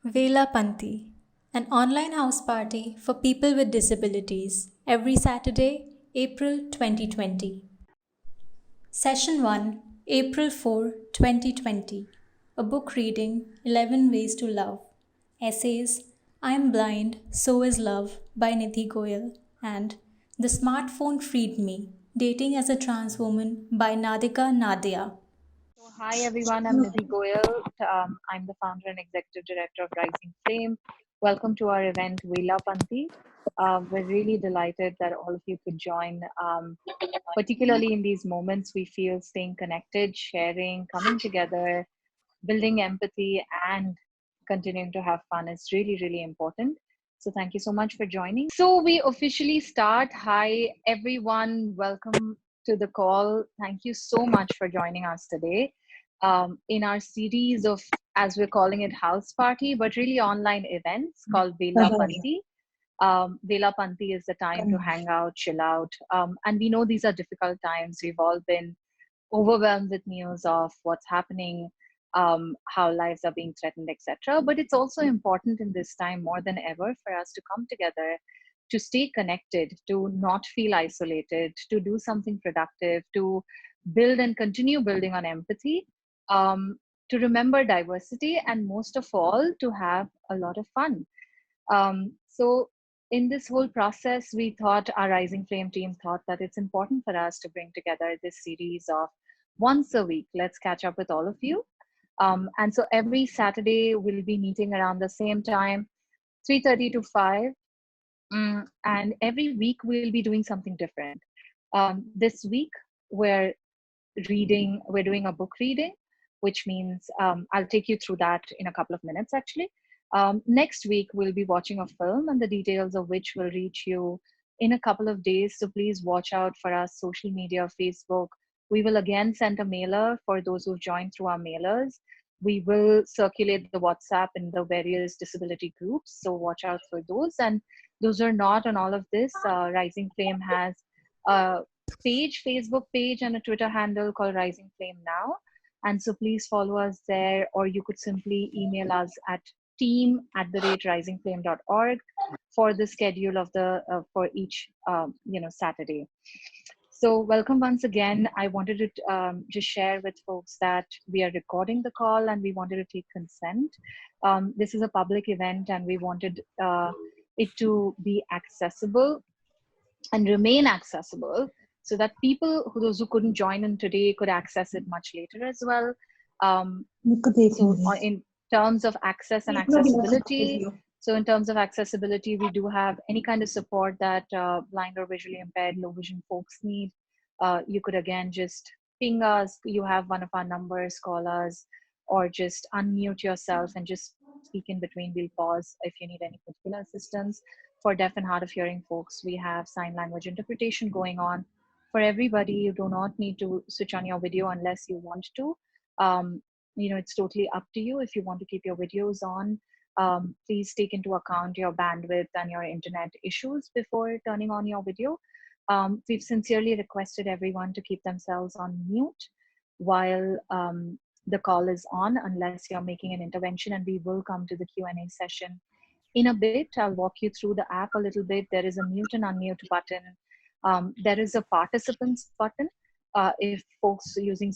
Vella Panti, an online house party for people with disabilities, every Saturday, April 2020. Session 1, April 4, 2020. A book reading 11 Ways to Love. Essays I Am Blind, So Is Love by Nidhi Goyal and The Smartphone Freed Me Dating as a Trans Woman by Nadika Nadja. So, hi everyone, I'm Nidhi Goyal. I'm the founder and executive director of Rising Flame. Welcome to our event, Vella Panti. We're really delighted that all of you could join. Particularly in these moments, we feel staying connected, sharing, coming together, building empathy, and continuing to have fun is really, really important. So, thank you so much for joining. So, we officially start. Hi everyone, welcome to the call. Thank you so much for joining us today in our series of, as we're calling it, house party, but really online events called Vella Panti. Vella Panti is the time to hang out, chill out. And we know these are difficult times. We've all been overwhelmed with news of what's happening, how lives are being threatened, etc. But it's also important in this time more than ever for us to come together, to stay connected, to not feel isolated, to do something productive, to build and continue building on empathy, to remember diversity, and most of all, to have a lot of fun. So in this whole process, we thought, our Rising Flame team thought that it's important for us to bring together this series of once a week. Let's catch up with all of you. And so every Saturday, we'll be meeting around the same time, 3:30 to 5. And every week, we'll be doing something different. This week, we're we're doing a book reading, which means I'll take you through that in a couple of minutes, actually. Next week, we'll be watching a film, and the details of which will reach you in a couple of days. So please watch out for our social media, Facebook. We will again send a mailer for those who've joined through our mailers. We will circulate the WhatsApp in the various disability groups. So watch out for those. And those are not on all of this. Rising Flame has a Facebook page, and a Twitter handle called Rising Flame Now. And so please follow us there, or you could simply email us at team@risingflame.org for the schedule of the for each Saturday. So welcome once again. I wanted to just share with folks that we are recording the call, and we wanted to take consent. This is a public event, and we wanted it to be accessible and remain accessible, so that those who couldn't join in today could access it much later as well. So in terms of access and accessibility, we do have any kind of support that blind or visually impaired, low vision folks need. You could again just ping us. You have one of our numbers, call us, or just unmute yourself and just speak in between. We'll pause if you need any particular assistance. For deaf and hard of hearing folks, we have sign language interpretation going on. For everybody, you do not need to switch on your video unless you want to. It's totally up to you. If you want to keep your videos on, please take into account your bandwidth and your internet issues before turning on your video. We've sincerely requested everyone to keep themselves on mute while the call is on, unless you're making an intervention, and we will come to the Q&A session in a bit. I'll walk you through the app a little bit. There is a mute and unmute button. There is a participants button. If folks using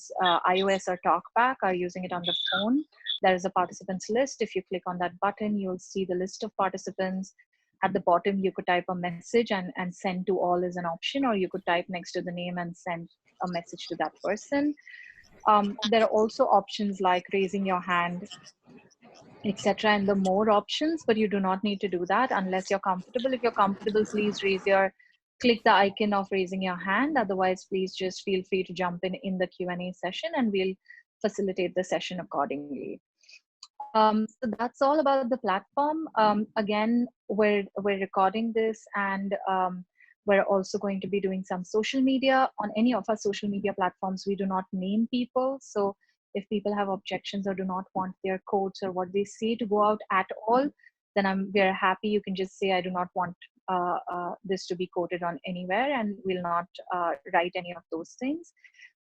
iOS or TalkBack are using it on the phone, there is a participants list. If you click on that button, you'll see the list of participants. At the bottom, you could type a message, and send to all is an option, or you could type next to the name and send a message to that person. There are also options like raising your hand, etc., and the more options, but you do not need to do that unless you're comfortable. If you're comfortable, please click the icon of raising your hand. Otherwise, please just feel free to jump in the Q&A session, and we'll facilitate the session accordingly. So that's all about the platform. Again, we're recording this, and we're also going to be doing some social media. On any of our social media platforms, we do not name people. So if people have objections or do not want their quotes or what they say to go out at all, then we're happy. You can just say, I do not want this to be quoted on anywhere, and we'll not write any of those things.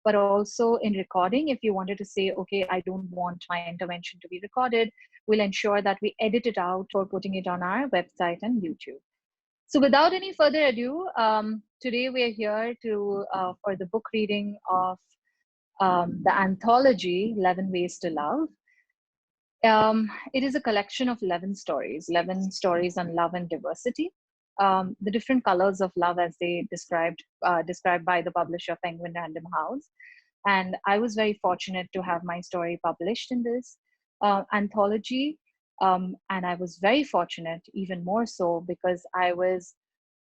but also in recording. If you wanted to say, okay, I don't want my intervention to be recorded, we'll ensure that we edit it out for putting it on our website and YouTube. So without any further ado, today we are here to for the book reading of the anthology 11 Ways to Love. It is a collection of 11 stories on love and diversity. The different colors of love, as they described by the publisher Penguin Random House. And I was very fortunate to have my story published in this anthology. And I was very fortunate, even more so, because I was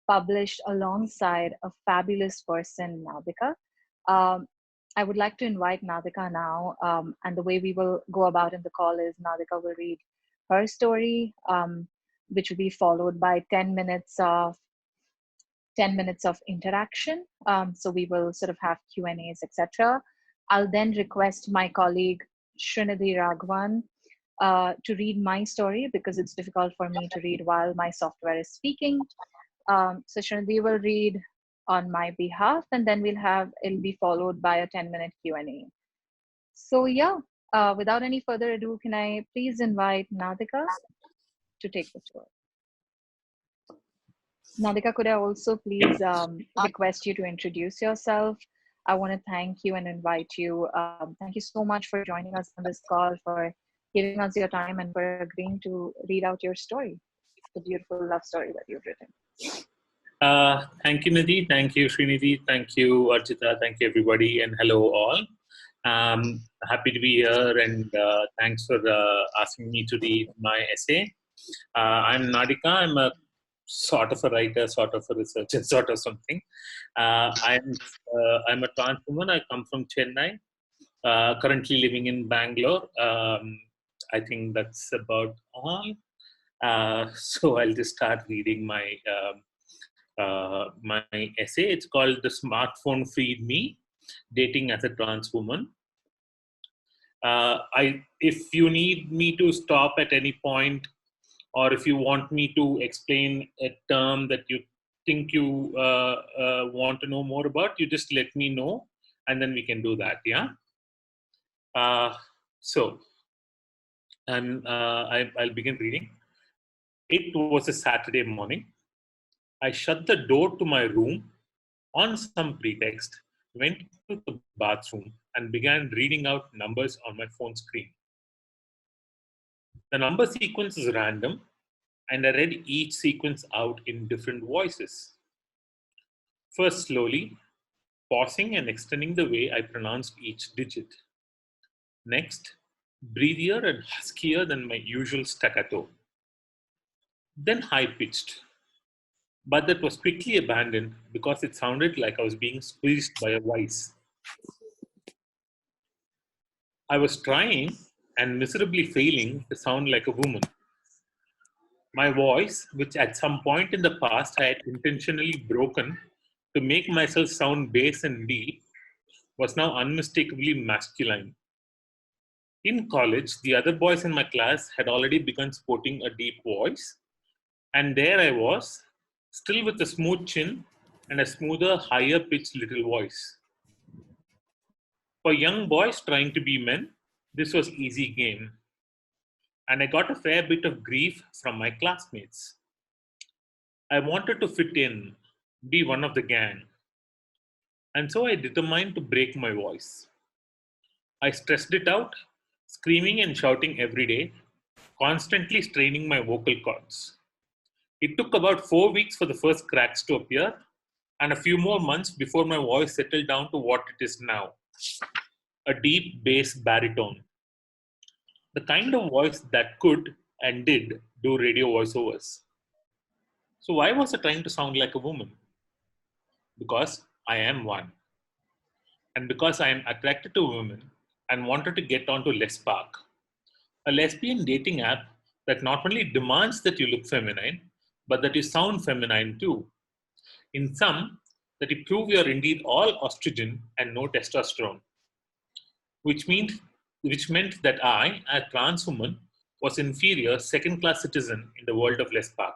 published alongside a fabulous person, Nadika. Um, I would like to invite Nadika now. And the way we will go about in the call is Nadika will read her story, which will be followed by 10 minutes of interaction. So we will sort of have Q&As, etc. I'll then request my colleague Srinidhi Raghavan to read my story because it's difficult for me to read while my software is speaking. So Srinidhi will read on my behalf, and then it'll be followed by a 10-minute Q&A. So yeah, without any further ado, can I please invite Nadika to take the tour? Nadika, could I also please request you to introduce yourself? I want to thank you and invite you. Thank you so much for joining us on this call, for giving us your time, and for agreeing to read out your story, the beautiful love story that you've written. Thank you, Nidhi. Thank you, Srinidhi. Thank you, Archita. Thank you, everybody. And hello, all. Happy to be here, and thanks for asking me to read my essay. I'm Nadika. I'm a sort of a writer, sort of a researcher, sort of something. I'm a trans woman. I come from Chennai, currently living in Bangalore. I think that's about all. So I'll just start reading my my essay. It's called "The Smartphone Freed Me: Dating as a Trans Woman." If you need me to stop at any point, or if you want me to explain a term that you think you want to know more about, you just let me know, and then we can do that. Yeah. So, I'll begin reading. It was a Saturday morning. I shut the door to my room on some pretext, went to the bathroom, and began reading out numbers on my phone screen. The number sequence is random, and I read each sequence out in different voices. First slowly, pausing and extending the way I pronounced each digit. Next, breathier and huskier than my usual staccato. Then high-pitched. But that was quickly abandoned because it sounded like I was being squeezed by a vice. I was trying and miserably failing to sound like a woman. My voice, which at some point in the past I had intentionally broken to make myself sound bass and deep, was now unmistakably masculine. In college, the other boys in my class had already begun sporting a deep voice, and there I was, still with a smooth chin and a smoother, higher-pitched little voice. For young boys trying to be men, this was easy game, and I got a fair bit of grief from my classmates. I wanted to fit in, be one of the gang, and so I determined to break my voice. I stressed it out, screaming and shouting every day, constantly straining my vocal cords. It took about 4 weeks for the first cracks to appear, and a few more months before my voice settled down to what it is now, a deep bass baritone. The kind of voice that could and did do radio voiceovers. So why was I trying to sound like a woman? Because I am one. And because I am attracted to women and wanted to get onto Lespark, a lesbian dating app that not only demands that you look feminine, but that you sound feminine too. In sum, that you prove you are indeed all estrogen and no testosterone, which meant that I, a trans woman, was inferior second-class citizen in the world of Lespark.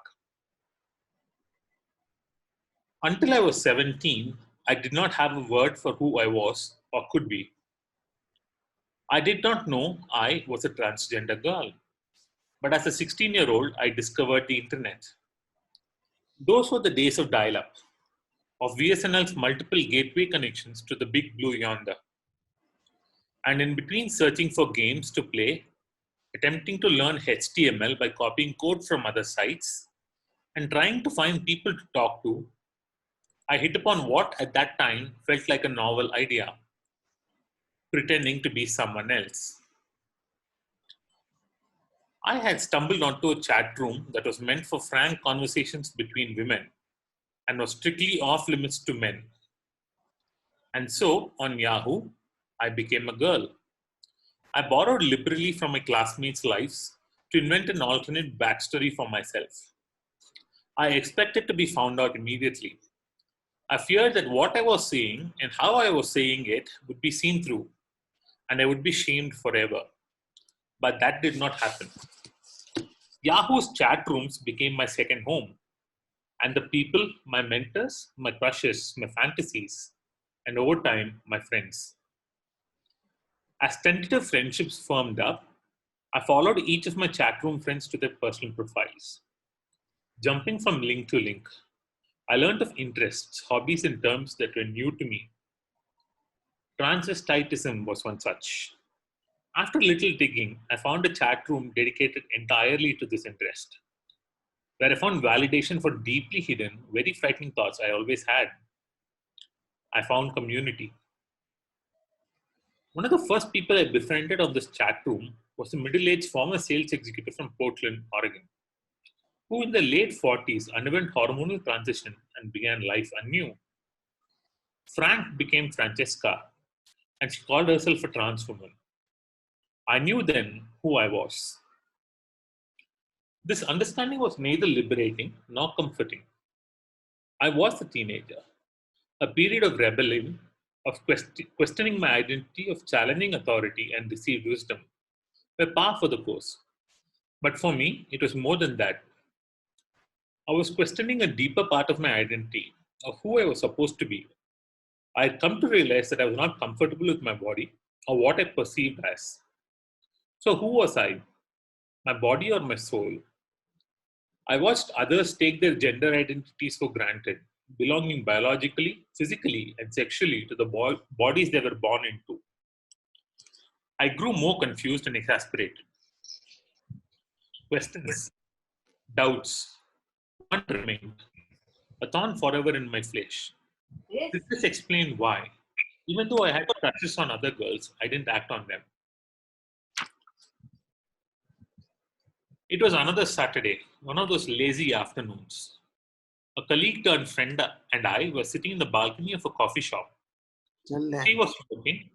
Until I was 17, I did not have a word for who I was or could be. I did not know I was a transgender girl, but as a 16-year-old, I discovered the internet. Those were the days of dial up, of VSNL's multiple gateway connections to the big blue yonder. And in between searching for games to play, attempting to learn HTML by copying code from other sites, and trying to find people to talk to, I hit upon what at that time felt like a novel idea: pretending to be someone else. I had stumbled onto a chat room that was meant for frank conversations between women and was strictly off limits to men. And so, on Yahoo, I became a girl. I borrowed liberally from my classmates' lives to invent an alternate backstory for myself. I expected to be found out immediately. I feared that what I was saying and how I was saying it would be seen through, and I would be shamed forever. But that did not happen. Yahoo's chat rooms became my second home, and the people, my mentors, my crushes, my fantasies, and over time, my friends. As tentative friendships firmed up, I followed each of my chat room friends to their personal profiles. Jumping from link to link, I learned of interests, hobbies, and terms that were new to me. Transvestitism was one such. After a little digging, I found a chat room dedicated entirely to this interest, where I found validation for deeply hidden, very frightening thoughts I always had. I found community. One of the first people I befriended on this chat room was a middle aged former sales executive from Portland, Oregon, who in the late 40s underwent hormonal transition and began life anew. Frank became Francesca, and she called herself a Transwoman. I knew then who I was. This understanding was neither liberating nor comforting. I was a teenager, a period of rebellion, of questioning my identity, of challenging authority and received wisdom, were par for the course. But for me, it was more than that. I was questioning a deeper part of my identity, of who I was supposed to be. I had come to realize that I was not comfortable with my body or what I perceived as. So, who was I? My body or my soul? I watched others take their gender identities for granted, belonging biologically, physically, and sexually to the bodies they were born into. I grew more confused and exasperated. Questions, doubts, one remained, a thorn forever in my flesh. Did this explain why, even though I had crushes on other girls, I didn't act on them? It was another Saturday, one of those lazy afternoons. A colleague turned friend and I were sitting in the balcony of a coffee shop. She was smoking.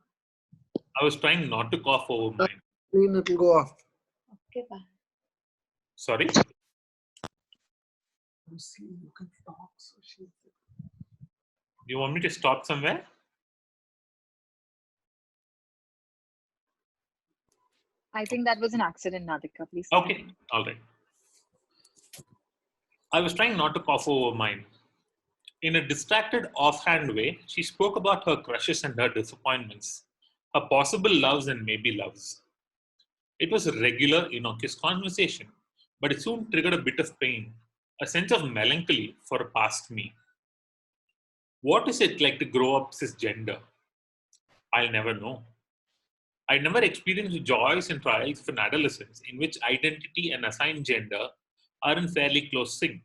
I was trying not to cough over mine. It'll go off. Okay, bye. Sorry? See, you can talk. So she... You want me to stop somewhere? I think that was an accident, Nadika. Please. Okay, all right. I was trying not to cough over mine. In a distracted, offhand way, she spoke about her crushes and her disappointments, her possible loves and maybe loves. It was a regular, innocuous conversation, but it soon triggered a bit of pain, a sense of melancholy for a past me. What is it like to grow up cisgender? I'll never know. I never experienced the joys and trials of an adolescence in which identity and assigned gender are in fairly close sync.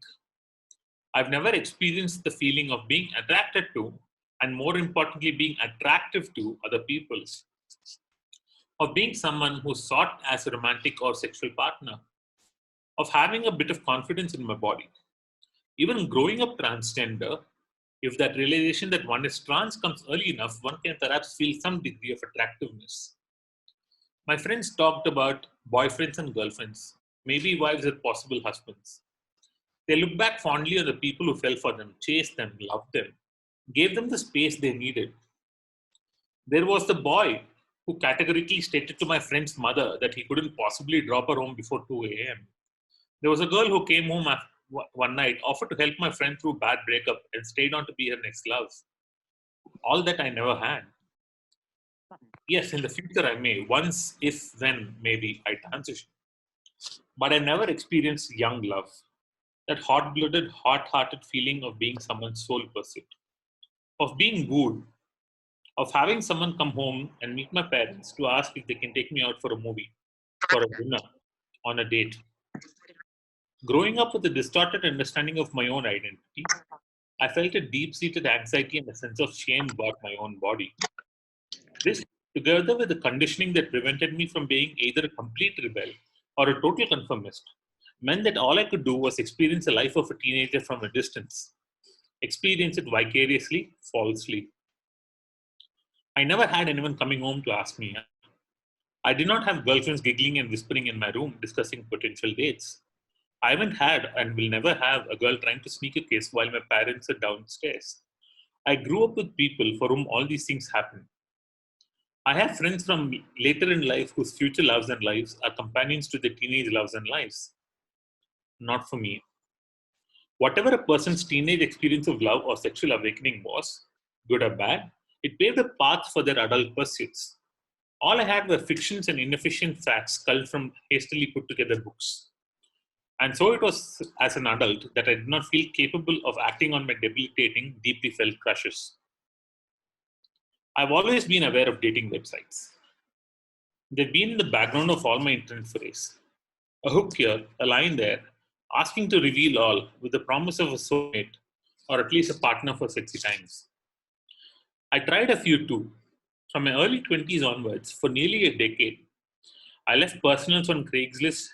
I've never experienced the feeling of being attracted to, and more importantly, being attractive to other people, of being someone who's sought as a romantic or sexual partner, of having a bit of confidence in my body. Even growing up transgender, if that realization that one is trans comes early enough, one can perhaps feel some degree of attractiveness. My friends talked about boyfriends and girlfriends, maybe wives and possible husbands. They looked back fondly on the people who fell for them, chased them, loved them, gave them the space they needed. There was the boy who categorically stated to my friend's mother that he couldn't possibly drop her home before 2 a.m. There was a girl who came home one night, offered to help my friend through a bad breakup, and stayed on to be her next love. All that I never had. Yes, in the future I may. Once, if, then, maybe I transition. But I never experienced young love. That hot-blooded, hot-hearted feeling of being someone's sole pursuit. Of being wooed. Of having someone come home and meet my parents to ask if they can take me out for a movie, for a dinner, on a date. Growing up with a distorted understanding of my own identity, I felt a deep-seated anxiety and a sense of shame about my own body. This, together with the conditioning that prevented me from being either a complete rebel or a total conformist, meant that all I could do was experience the life of a teenager from a distance, experience it vicariously, falsely. I never had anyone coming home to ask me. I did not have girlfriends giggling and whispering in my room discussing potential dates. I haven't had and will never have a girl trying to sneak a kiss while my parents are downstairs. I grew up with people for whom all these things happen. I have friends from later in life whose future loves and lives are companions to their teenage loves and lives. Not for me. Whatever a person's teenage experience of love or sexual awakening was, good or bad, it paved a path for their adult pursuits. All I had were fictions and inefficient facts culled from hastily put together books. And so it was as an adult that I did not feel capable of acting on my debilitating, deeply felt crushes. I've always been aware of dating websites. They've been in the background of all my internet forays. A hook here, a line there, asking to reveal all with the promise of a soulmate or at least a partner for sexy times. I tried a few too. From my early 20s onwards, for nearly a decade, I left personals on Craigslist,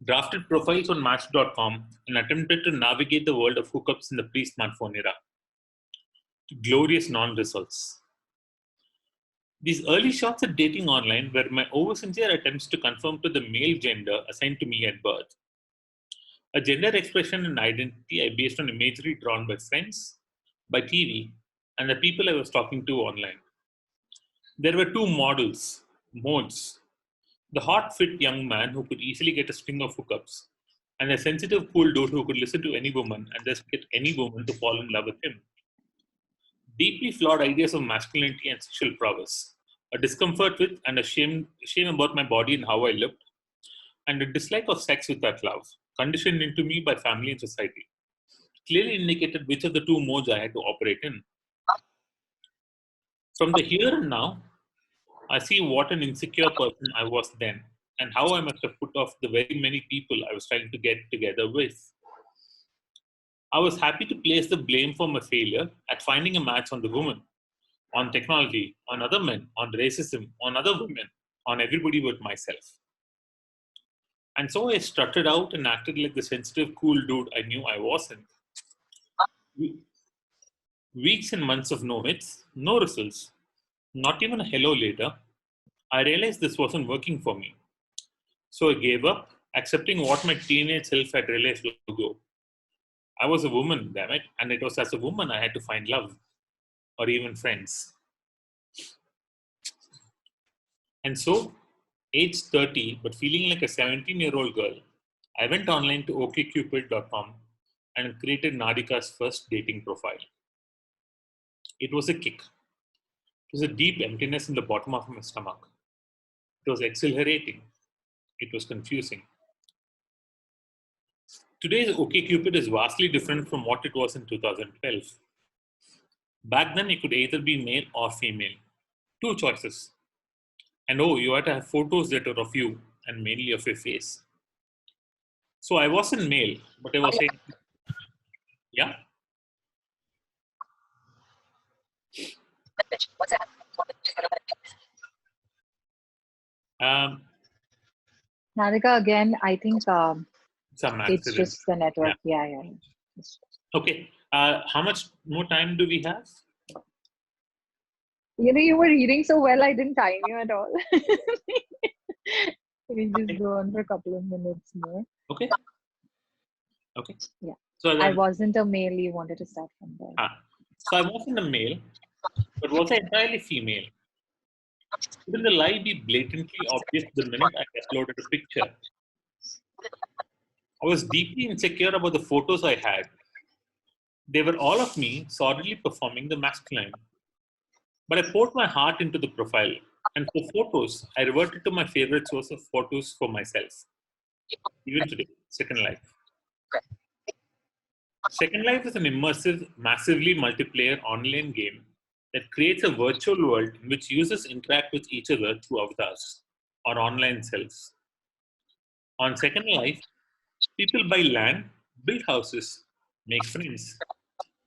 drafted profiles on Match.com, and attempted to navigate the world of hookups in the pre smartphone era. Glorious non results. These early shots at dating online were my over-sincere attempts to conform to the male gender assigned to me at birth. A gender expression and identity I based on imagery drawn by friends, by TV, and the people I was talking to online. There were two modes. The hot, fit young man who could easily get a string of hookups, and a sensitive, cool dude who could listen to any woman and thus get any woman to fall in love with him. Deeply flawed ideas of masculinity and sexual prowess, a discomfort with and a shame about my body and how I looked, and a dislike of sex without love, conditioned into me by family and society, clearly indicated which of the two modes I had to operate in. From the here and now, I see what an insecure person I was then, and how I must have put off the very many people I was trying to get together with. I was happy to place the blame for my failure at finding a match on the woman, on technology, on other men, on racism, on other women, on everybody but myself. And so I strutted out and acted like the sensitive, cool dude I knew I wasn't. Weeks and months of no hits, no results, not even a hello later, I realized this wasn't working for me. So I gave up, accepting what my teenage self had realized long ago. I was a woman, damn it, and it was as a woman I had to find love, or even friends. And so, age 30, but feeling like a 17-year-old girl, I went online to okcupid.com and created Nadika's first dating profile. It was a kick. It was a deep emptiness in the bottom of my stomach. It was exhilarating. It was confusing. Today's OkCupid is vastly different from what it was in 2012. Back then, it could either be male or female. Two choices. And oh, you had to have photos that were of you and mainly of your face. So I wasn't male, but I was saying, yeah. Um, Nadika, again, I think some it's accident. just the network. Yeah. Yeah. Okay. How much more time do we have? You were reading so well, I didn't time you at all. We just go on for a couple of minutes more. Okay. Okay. Yeah. So I wasn't a male, you wanted to start from there. So I wasn't a male, but was I entirely female? Shouldn't the lie be blatantly obvious the minute I uploaded a picture? I was deeply insecure about the photos I had. They were all of me sordidly performing the masculine. But I poured my heart into the profile. And for photos, I reverted to my favorite source of photos for myself. Even today, Second Life. Second Life is an immersive, massively multiplayer online game that creates a virtual world in which users interact with each other through avatars or online selves. On Second Life, people buy land, build houses, make friends,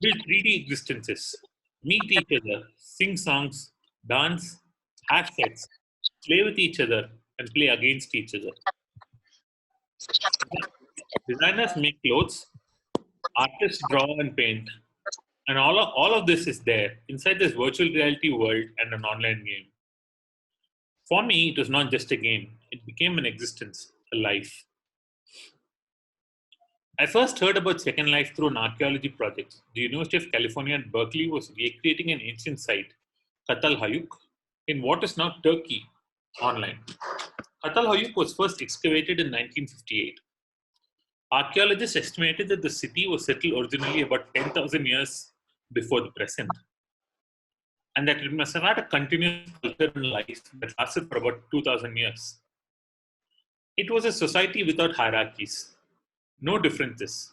build 3D existences, meet each other, sing songs, dance, have sex, play with each other, and play against each other. Designers make clothes, artists draw and paint, and all of this is there inside this virtual reality world and an online game. For me, it was not just a game, it became an existence, a life. I first heard about Second Life through an archaeology project. The University of California at Berkeley was recreating an ancient site, Katal Hayuk, in what is now Turkey, online. Katal Hayuk was first excavated in 1958. Archaeologists estimated that the city was settled originally about 10,000 years before the present, and that it must have had a continuous culture and life that lasted for about 2,000 years. It was a society without hierarchies, no differences.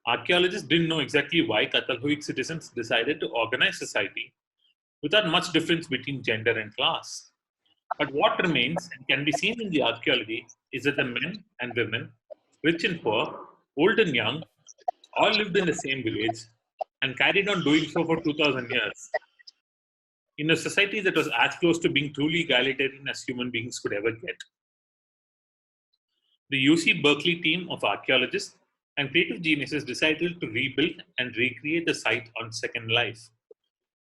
Archaeologists didn't know exactly why Catalhoic citizens decided to organize society without much difference between gender and class. But what remains and can be seen in the archaeology is that the men and women, rich and poor, old and young, all lived in the same village and carried on doing so for 2000 years in a society that was as close to being truly egalitarian as human beings could ever get. The UC Berkeley team of archaeologists and creative geniuses decided to rebuild and recreate the site on Second Life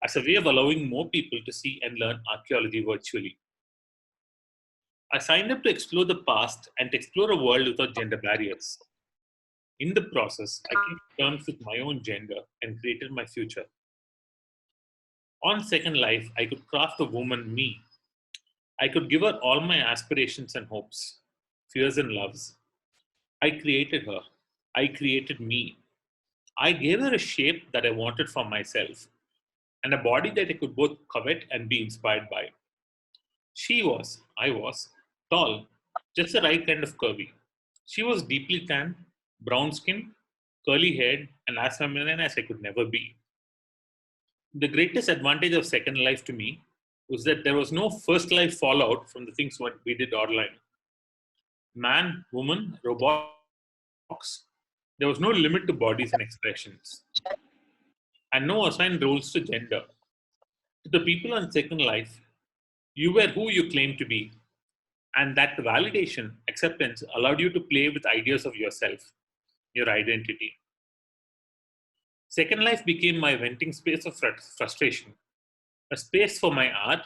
as a way of allowing more people to see and learn archaeology virtually. I signed up to explore the past and to explore a world without gender barriers. In the process, I came to terms with my own gender and created my future. On Second Life, I could craft the woman me. I could give her all my aspirations and hopes, fears and loves. I created her. I created me. I gave her a shape that I wanted for myself and a body that I could both covet and be inspired by. I was, tall, just the right kind of curvy. She was deeply tanned, brown skinned, curly haired, and as feminine as I could never be. The greatest advantage of Second Life to me was that there was no first life fallout from the things what we did online. Man, woman, robots, there was no limit to bodies and expressions, and no assigned roles to gender. To the people on Second Life, you were who you claimed to be, and that validation, acceptance allowed you to play with ideas of yourself, your identity. Second Life became my venting space of frustration, a space for my art,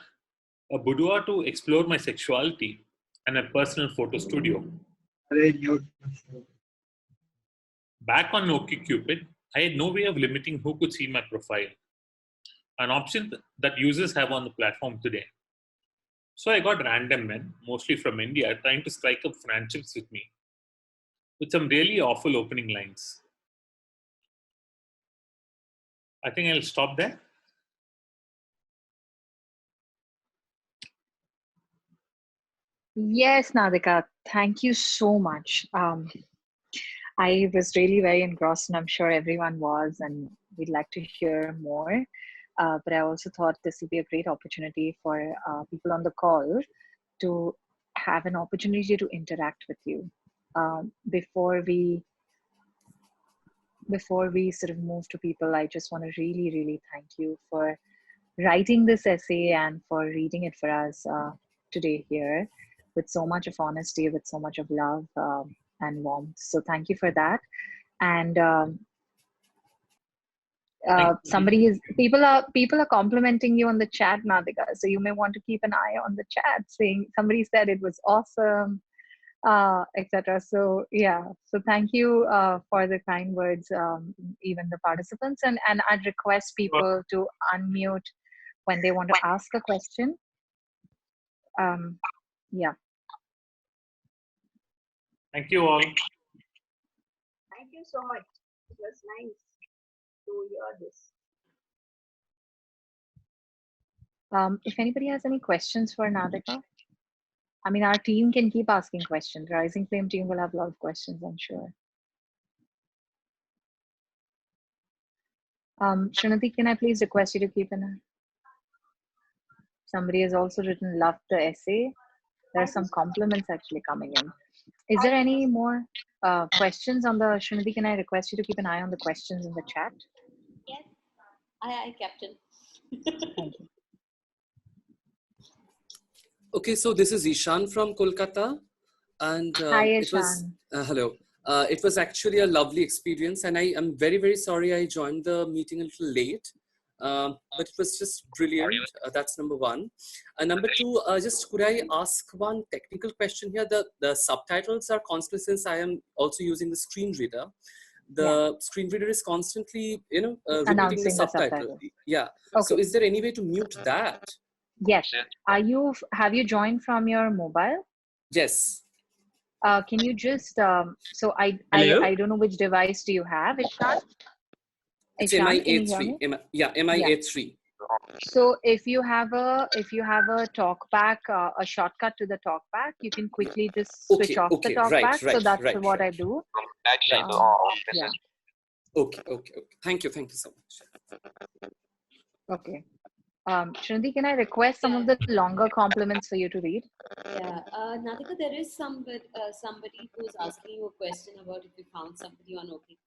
a boudoir to explore my sexuality, and a personal photo studio. Back on OkCupid, I had no way of limiting who could see my profile, an option that users have on the platform today. So I got random men, mostly from India, trying to strike up friendships with me, with some really awful opening lines. I think I'll stop there. Yes, Nadika, thank you so much. I was really very engrossed, and I'm sure everyone was, and we'd like to hear more. But I also thought this would be a great opportunity for people on the call to have an opportunity to interact with you. Before we sort of move to people, I just want to really, really thank you for writing this essay and for reading it for us today here with so much of honesty, with so much of love and warmth. So thank you for that. And people are complimenting you on the chat, Nadika. So you may want to keep an eye on the chat, saying somebody said it was awesome, etc. So yeah, so thank you for the kind words, even the participants, and I'd request people to unmute when they want to ask a question. Yeah. Thank you all. Thank you so much. It was nice to hear this. If anybody has any questions for Nadika, I mean, our team can keep asking questions. Rising Flame team will have a lot of questions, I'm sure. Srinidhi, can I please request you to keep an eye? Somebody has also written, love the essay. There are some compliments actually coming in. Is there any more questions on the, Srinidhi, can I request you to keep an eye on the questions in the chat? Yes. Aye, Captain. Thank you. Okay, so this is Ishan from Kolkata, and Hi, it was Ishan. hello. It was actually a lovely experience, and I am very, very sorry I joined the meeting a little late, but it was just brilliant. That's number one. Number two, just could I ask one technical question here? The subtitles are constantly, since I am also using the screen reader. The screen reader is constantly, repeating the Announcing the subtitle. subtitles. Yeah. Okay. So, is there any way to mute that? Yes. Have you joined from your mobile? Yes. Can you just so I Hello? don't know which device do you have, Ishan? It's Ishan, can you hear MIA3. me? MIA3. So if you have a talkback, a shortcut to the talkback, you can quickly just switch off the talkback. So that's what I do. Yeah. Okay. Thank you so much. Okay. Srinidhi, can I request some of the longer compliments for you to read? Yeah, Nadika, there is somebody who's asking you a question about if you found somebody on OK.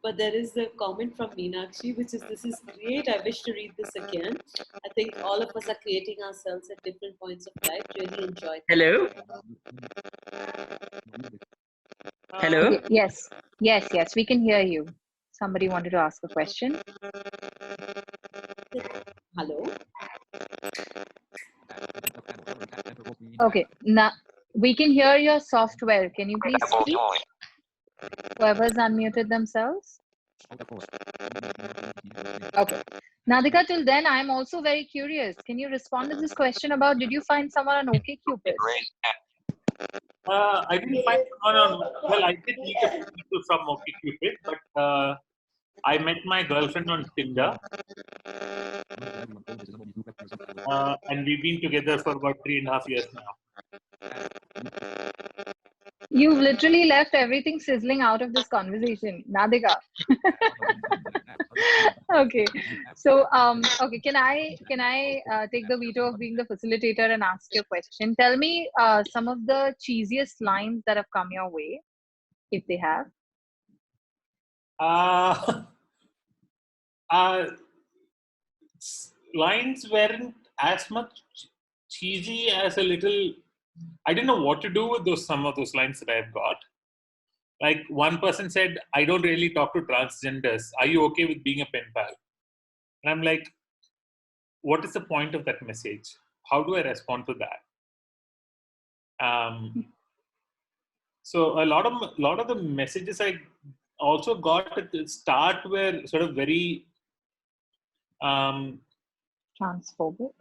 But there is a comment from Meenakshi, which is, this is great. I wish to read this again. I think all of us are creating ourselves at different points of life. Really enjoyed. Hello? Hello? Okay. Yes, we can hear you. Somebody wanted to ask a question. Hello? Okay, now we can hear your software. Can you please speak? Whoever's unmuted themselves. Okay. Nadika, till then, I'm also very curious. Can you respond to this question about, did you find someone on OkCupid? I didn't find someone on, well, I did meet a few people from OkCupid, but I met my girlfriend on Tinder. And we've been together for about 3.5 years now. You've literally left everything sizzling out of this conversation, Nadika. Okay, so okay, can I take the veto of being the facilitator and ask you a question? Tell me some of the cheesiest lines that have come your way, if they have. Lines weren't as much cheesy as a little. I didn't know what to do with some of those lines that I've got. Like one person said, "I don't really talk to transgenders. Are you okay with being a pen pal?" And I'm like, "What is the point of that message? How do I respond to that?" So a lot of the messages I also got at the start were sort of very Transphobic.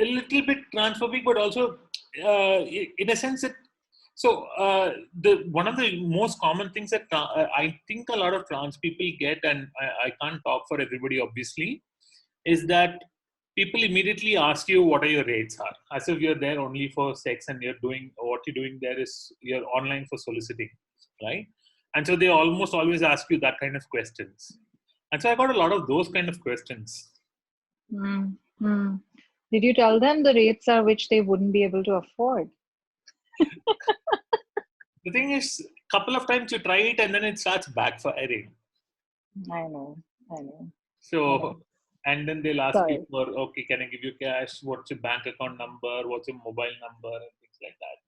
A little bit transphobic, but also in a sense that. So the one of the most common things that I think a lot of trans people get, and I can't talk for everybody obviously, is that people immediately ask you what are your rates are, as if you're there only for sex and you're doing what you're doing there is you're online for soliciting, right? And so they almost always ask you that kind of questions, and so I got a lot of those kind of questions. Did you tell them the rates are which they wouldn't be able to afford? The thing is, a couple of times you try it and then it starts backfiring. I know. So, and then they'll ask Sorry. you for, okay, can I give you cash? What's your bank account number? What's your mobile number? And things like that.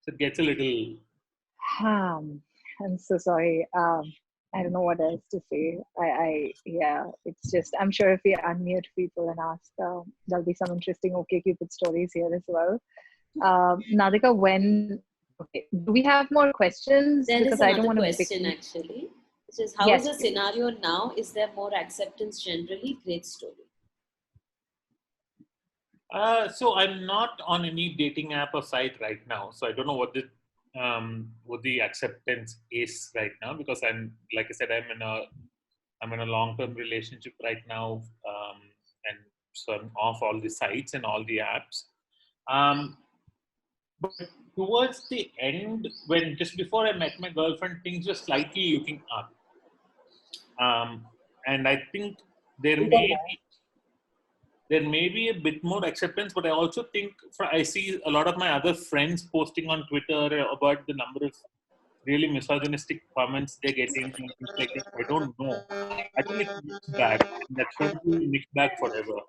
So it gets a little. I'm so sorry. I don't know what else to say. Yeah, it's just, I'm sure if we unmute people and ask, there'll be some interesting OkCupid stories here as well. Nadika, do we have more questions? There because is I don't another want to question actually, which is, how is the scenario now? Is there more acceptance generally? Great story. So I'm not on any dating app or site right now. So I don't know what the acceptance is right now, because I'm, like I said, I'm in a I'm in a long-term relationship right now, and so I'm off all the sites and all the apps. But towards the end, when just before I met my girlfriend, things were slightly looking up. And I think there may be a bit more acceptance, but I also think I see a lot of my other friends posting on Twitter about the number of really misogynistic comments they're getting and things like that. I don't know. I think it's mixed bag. That's going to be mixed bag forever.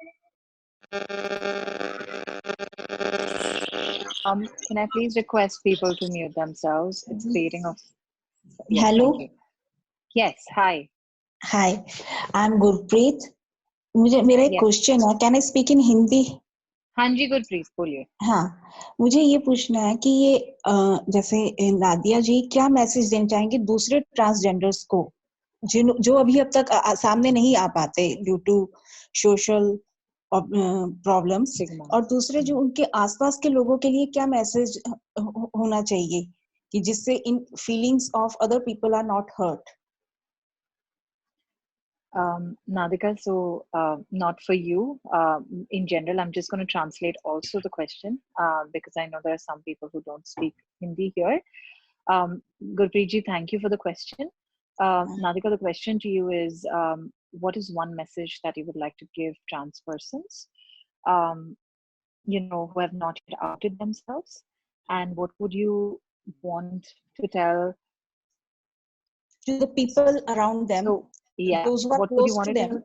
Can I please request people to mute themselves? It's creating a... Yes, Hello. thank you. Yes, hi. Hi, I'm Gurpreet. मुझे मेरा एक Yes. Question है, can I speak in Hindi? हाँ जी, गुरप्रीत बोलिए. हाँ, मुझे ये पूछना है कि ये जैसे नादिया जी क्या मैसेज देना चाहेंगे दूसरे ट्रांसजेंडर्स को जो अभी अब तक सामने नहीं आ पाते ड्यू टू सोशल प्रॉब्लम्स, और दूसरे जो उनके आसपास के लोगों के लिए क्या मैसेज होना चाहिए कि जिससे इन feelings of other people are not hurt? Nadika, so not for you. In general, I'm just going to translate also the question because I know there are some people who don't speak Hindi here. Gurpreet ji, thank you for the question. Nadika, the question to you is, what is one message that you would like to give trans persons, who have not yet outed themselves? And what would you want to tell to the people around them? So, yeah, those who are what would you close want to to them? do?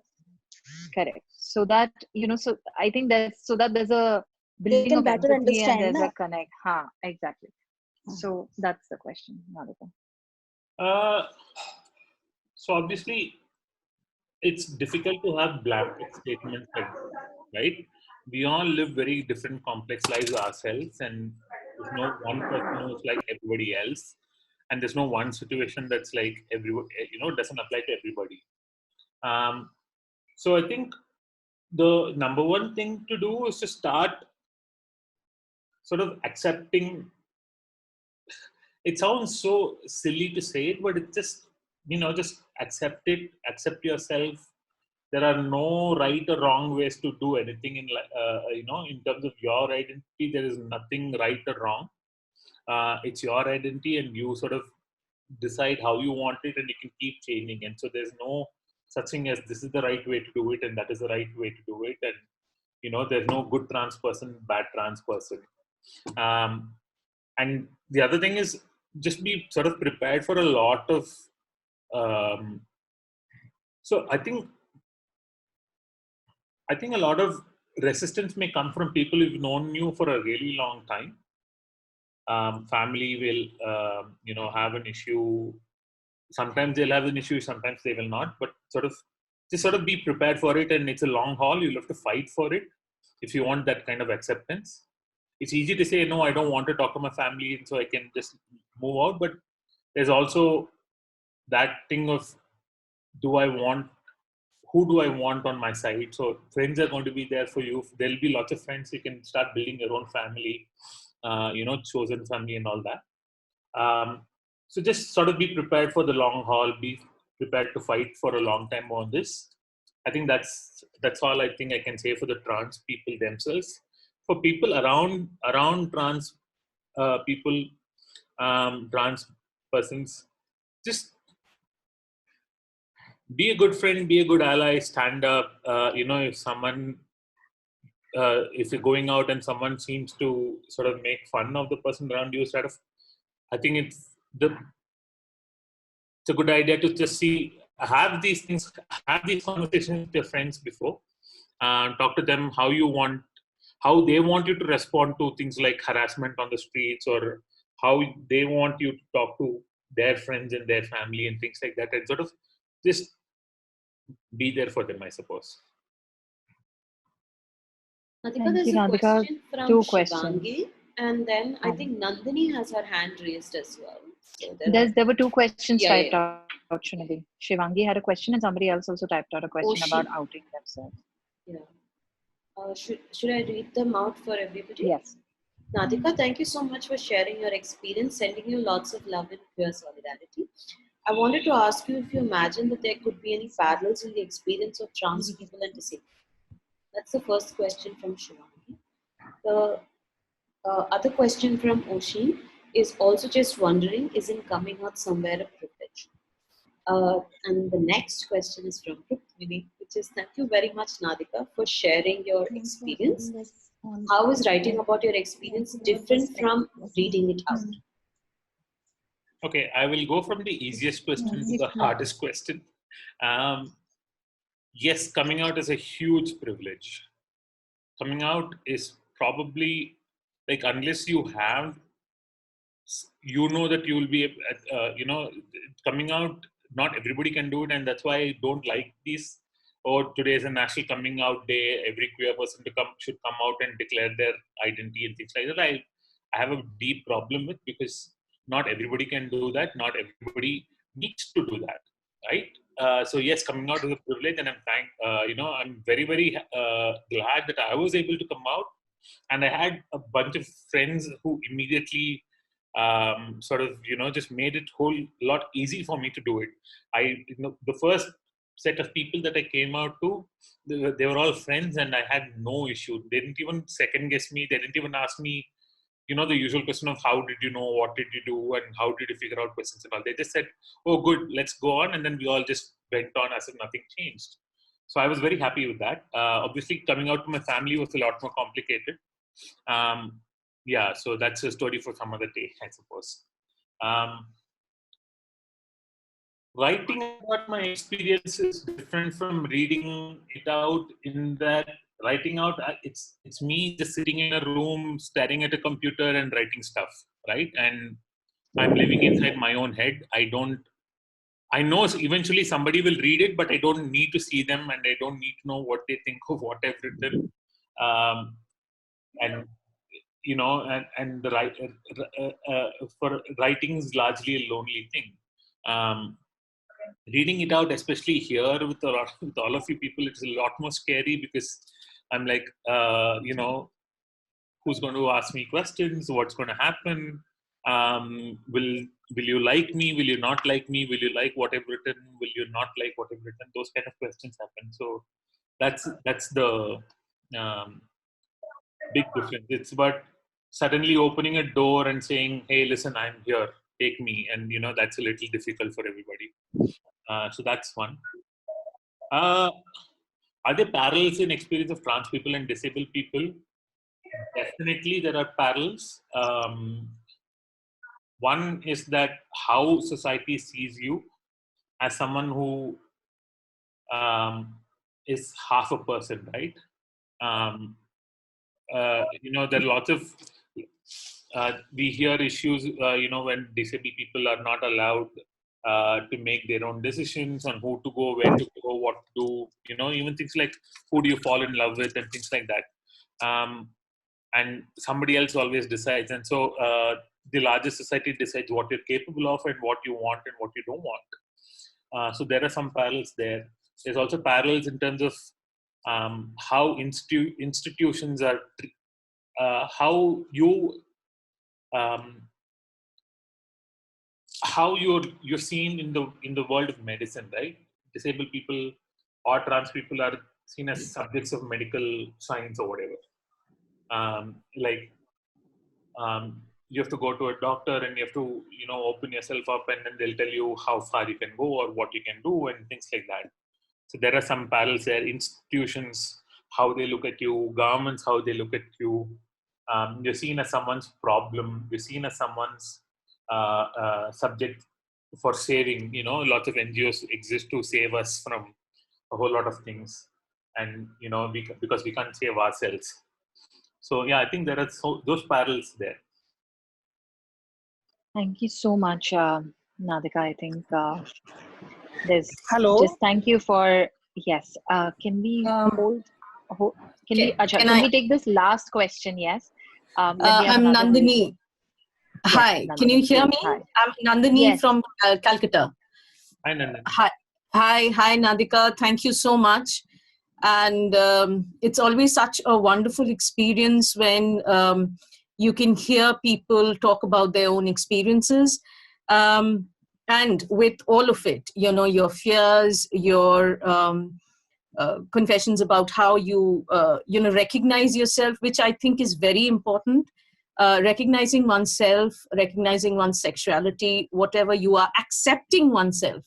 Correct. So that, so I think so that there's a building can of better empathy and understand, there's na? a connect. Exactly. So that's the question, Nadika. So obviously, it's difficult to have blanket statements like that, right? We all live very different, complex lives ourselves, and there's no one person who's like everybody else, and there's no one situation that's like everybody, doesn't apply to everybody. So I think the number one thing to do is to start sort of accepting. It sounds so silly to say it, but it's just, just accept it, accept yourself. There are no right or wrong ways to do anything in terms of your identity. There is nothing right or wrong. It's your identity, and you sort of decide how you want it, and you can keep changing. And so there's no such thing as this is the right way to do it, and that is the right way to do it. And there's no good trans person, bad trans person. And the other thing is just be sort of prepared for a lot of. So I think a lot of resistance may come from people who've known you for a really long time. Family will, have an issue. Sometimes they'll have an issue, sometimes they will not. But just be prepared for it, and it's a long haul. You'll have to fight for it if you want that kind of acceptance. It's easy to say, no, I don't want to talk to my family, and so I can just move out. But there's also that thing of, who do I want on my side? So friends are going to be there for you. There'll be lots of friends. You can start building your own family, chosen family and all that. So just sort of be prepared for the long haul. Be prepared to fight for a long time on this. I think that's all I think I can say for the trans people themselves. For people around trans people, trans persons, just be a good friend, be a good ally, stand up. If someone, if you're going out and someone seems to sort of make fun of the person around you, I think it's a good idea to just have these conversations with your friends before. Talk to them how they want you to respond to things like harassment on the streets, or how they want you to talk to their friends and their family and things like that, and sort of just be there for them, I suppose. Nadika, there's a question from Shivangi, and then I think Nandini has her hand raised as well. So there were two questions typed out, Srinidhi. Shivangi had a question, and somebody else also typed out a question about outing themselves. Yeah. Should I read them out for everybody? Yes. Nadika, thank you so much for sharing your experience, sending you lots of love and pure solidarity. I wanted to ask you if you imagine that there could be any parallels in the experience of trans people and disabled. That's the first question from Shivani. The other question from Oshin is also just wondering, isn't coming out somewhere a privilege? And the next question is from Rukmini, which is thank you very much, Nadika, for sharing your experience. How is writing about your experience different from reading it out? Okay, I will go from the easiest question to the hardest question. Yes, coming out is a huge privilege. Coming out is probably like, unless you have, you know that you will be, coming out, not everybody can do it. And that's why I don't like these, or today is a national coming out day, every queer person should come out and declare their identity and things like that. I have a deep problem with, because not everybody can do that. Not everybody needs to do that, right? So yes, coming out is a privilege, and I'm very, very glad that I was able to come out. And I had a bunch of friends who immediately just made it whole lot easy for me to do it. The first set of people that I came out to, they were all friends, and I had no issue. They didn't even second guess me. They didn't even ask me, the usual question of how did you know, what did you do, and how did you figure out questions and all. They just said, oh, good, let's go on. And then we all just went on as if nothing changed. So I was very happy with that. Obviously, coming out to my family was a lot more complicated. So that's a story for some other day, I suppose. Writing about my experience is different from reading it out, in that writing out, it's me just sitting in a room, staring at a computer and writing stuff, right? And I'm living inside my own head. I know eventually somebody will read it, but I don't need to see them, and I don't need to know what they think of what I've written. And the for writing is largely a lonely thing. Reading it out, especially here with all of you people, it's a lot more scary, because I'm like, who's going to ask me questions? What's going to happen? Will you like me? Will you not like me? Will you like what I've written? Will you not like what I've written? Those kind of questions happen. So that's the big difference. It's about suddenly opening a door and saying, hey, listen, I'm here, take me. And that's a little difficult for everybody. So that's one. Are there parallels in experience of trans people and disabled people? Definitely there are parallels. One is that how society sees you as someone who is half a person, right? There are lots of, we hear issues, when disabled people are not allowed to make their own decisions on who to go, where to go, what to do, even things like who do you fall in love with and things like that. And somebody else always decides. And so the larger society decides what you're capable of and what you want and what you don't want. So there are some parallels there. There's also parallels in terms of how institutions are, how you're seen in the world of medicine, right? Disabled people or trans people are seen as subjects of medical science or whatever. You have to go to a doctor and you have to open yourself up, and then they'll tell you how far you can go or what you can do and things like that. So there are some parallels there. Institutions, how they look at you, governments, how they look at you. You're seen as someone's problem. You're seen as someone's subject for saving. Lots of NGOs exist to save us from a whole lot of things, and because we can't save ourselves. So yeah, I think there are those parallels there. Thank you so much, Nadika. I think there's Hello. just thank you for, yes. Can we can we take this last question? Yes. I'm Nandini. Hi, Nandini, can you hear me? Hi. I'm Nandini Yes. from Calcutta. Hi, Nandini. Hi, Nadika. Thank you so much. And it's always such a wonderful experience when you can hear people talk about their own experiences. and with all of it, you know, your fears, your confessions about how you, you know, recognize yourself, which I think is very important. Recognizing oneself, recognizing one's sexuality, whatever you are, accepting oneself,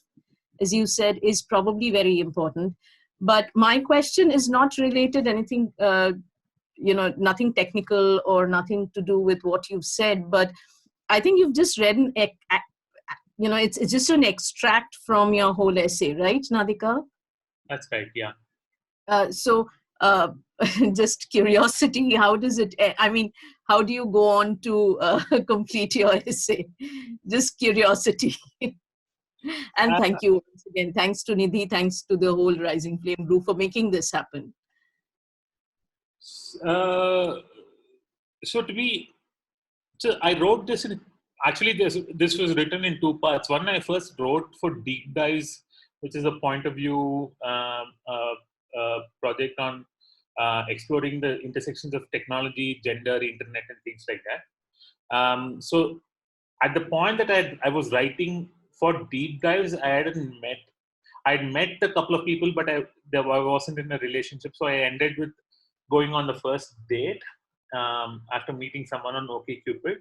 as you said, is probably very important. But my question is not related anything, you know, nothing technical or nothing to do with what you've said, but I think you've just read you know, it's just an extract from your whole essay, right, Nadika? That's right, yeah. So just curiosity, how does it, I mean, how do you go on to complete your essay? Just curiosity. And thank you once again. Thanks to Nidhi, thanks to the whole Rising Flame group for making this happen. So I wrote this in, actually this was written in two parts. One, I first wrote for Deep Dives, which is a point of view project on exploring the intersections of technology, gender, internet, and things like that. So at the point that I was writing for Deep Dives, I'd met a couple of people, but I wasn't in a relationship. So I ended with going on the first date after meeting someone on OkCupid.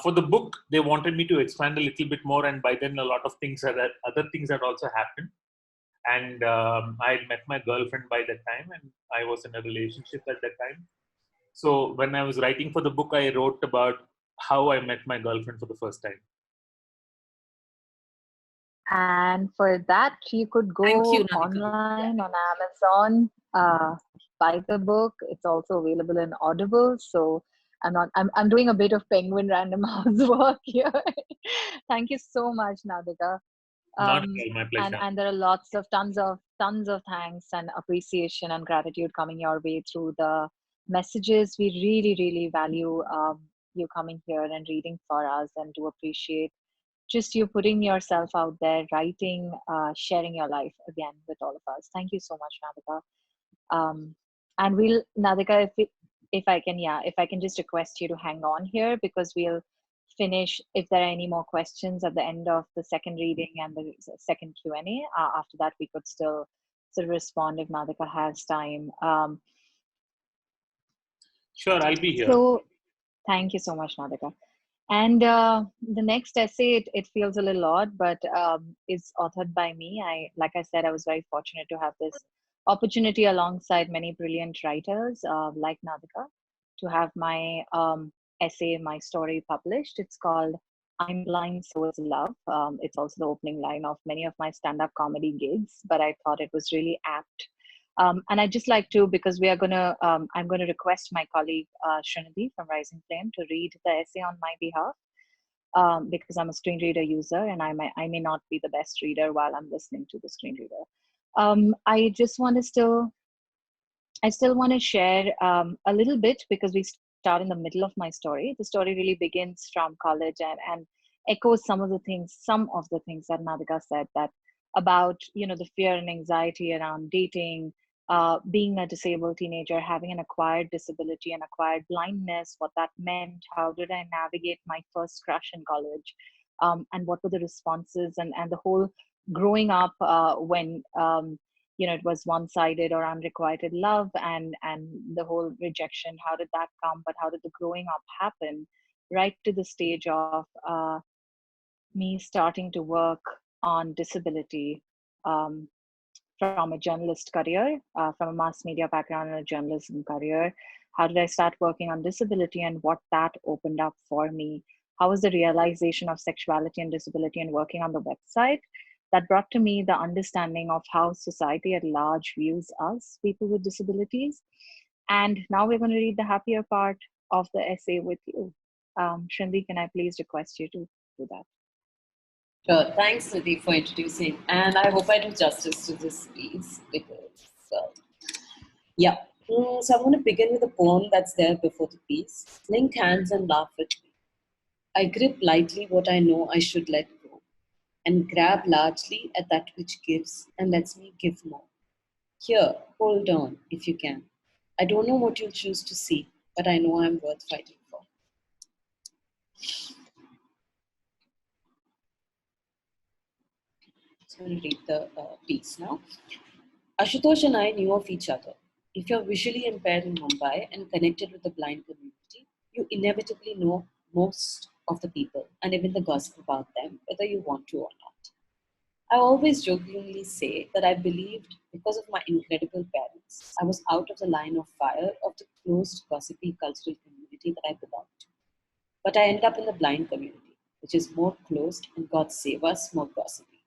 For the book, they wanted me to expand a little bit more, and by then a lot of things other things had also happened. And I had met my girlfriend by that time, and I was in a relationship at that time. So when I was writing for the book, I wrote about how I met my girlfriend for the first time. And for that, you could go online on Amazon, buy the book. It's also available in Audible. So I'm doing a bit of Penguin Random House work here. Thank you so much, Nadika. Not at all, my pleasure. And there are tons of thanks and appreciation and gratitude coming your way through the messages. We really, really value you coming here and reading for us, and do appreciate just you putting yourself out there, writing, sharing your life again with all of us. Thank you so much, Nadika. And we'll, Nadika, if I can just request you to hang on here, because we'll finish if there are any more questions at the end of the second reading and the second Q&A. After that, we could still sort of respond if Nadika has time. Sure, I'll be here. So thank you so much, Nadika. And the next essay, it feels a little odd, but is authored by me. Like I said, I was very fortunate to have this opportunity alongside many brilliant writers like Nadika to have my essay, my story published. It's called I'm Blind, So Is Love. It's also the opening line of many of my stand-up comedy gigs, but I thought it was really apt. And I'd just like to, because I'm going to request my colleague Srinidhi from Rising Flame to read the essay on my behalf, because I'm a screen reader user and I may not be the best reader while I'm listening to the screen reader. I still want to share a little bit, because we start in the middle of my story. The story really begins from college and echoes some of the things that Nadika said, that about, the fear and anxiety around dating, being a disabled teenager, having an acquired disability and acquired blindness, what that meant, how did I navigate my first crush in college, and what were the responses, and the whole growing up when it was one-sided or unrequited love, and the whole rejection, how did that come, but how did the growing up happen, right to the stage of me starting to work on disability, from a journalist career, from a mass media background and a journalism career. How did I start working on disability and what that opened up for me? How was the realization of sexuality and disability and working on the website that brought to me the understanding of how society at large views us, people with disabilities? And now we're going to read the happier part of the essay with you. Shrindi, can I please request you to do that? Sure. Thanks, Nidhi, for introducing. And I hope I do justice to this piece because, yeah. So I'm going to begin with a poem that's there before the piece. Link hands and laugh with me. I grip lightly what I know I should let go, and grab largely at that which gives and lets me give more. Here, hold on if you can. I don't know what you'll choose to see, but I know I'm worth fighting for. going to read the piece now. Ashutosh and I knew of each other. If you're visually impaired in Mumbai and connected with the blind community, you inevitably know most of the people and even the gossip about them, whether you want to or not. I always jokingly say that I believed because of my incredible parents, I was out of the line of fire of the closed, gossipy cultural community that I belonged to. But I ended up in the blind community, which is more closed and, God save us, more gossipy.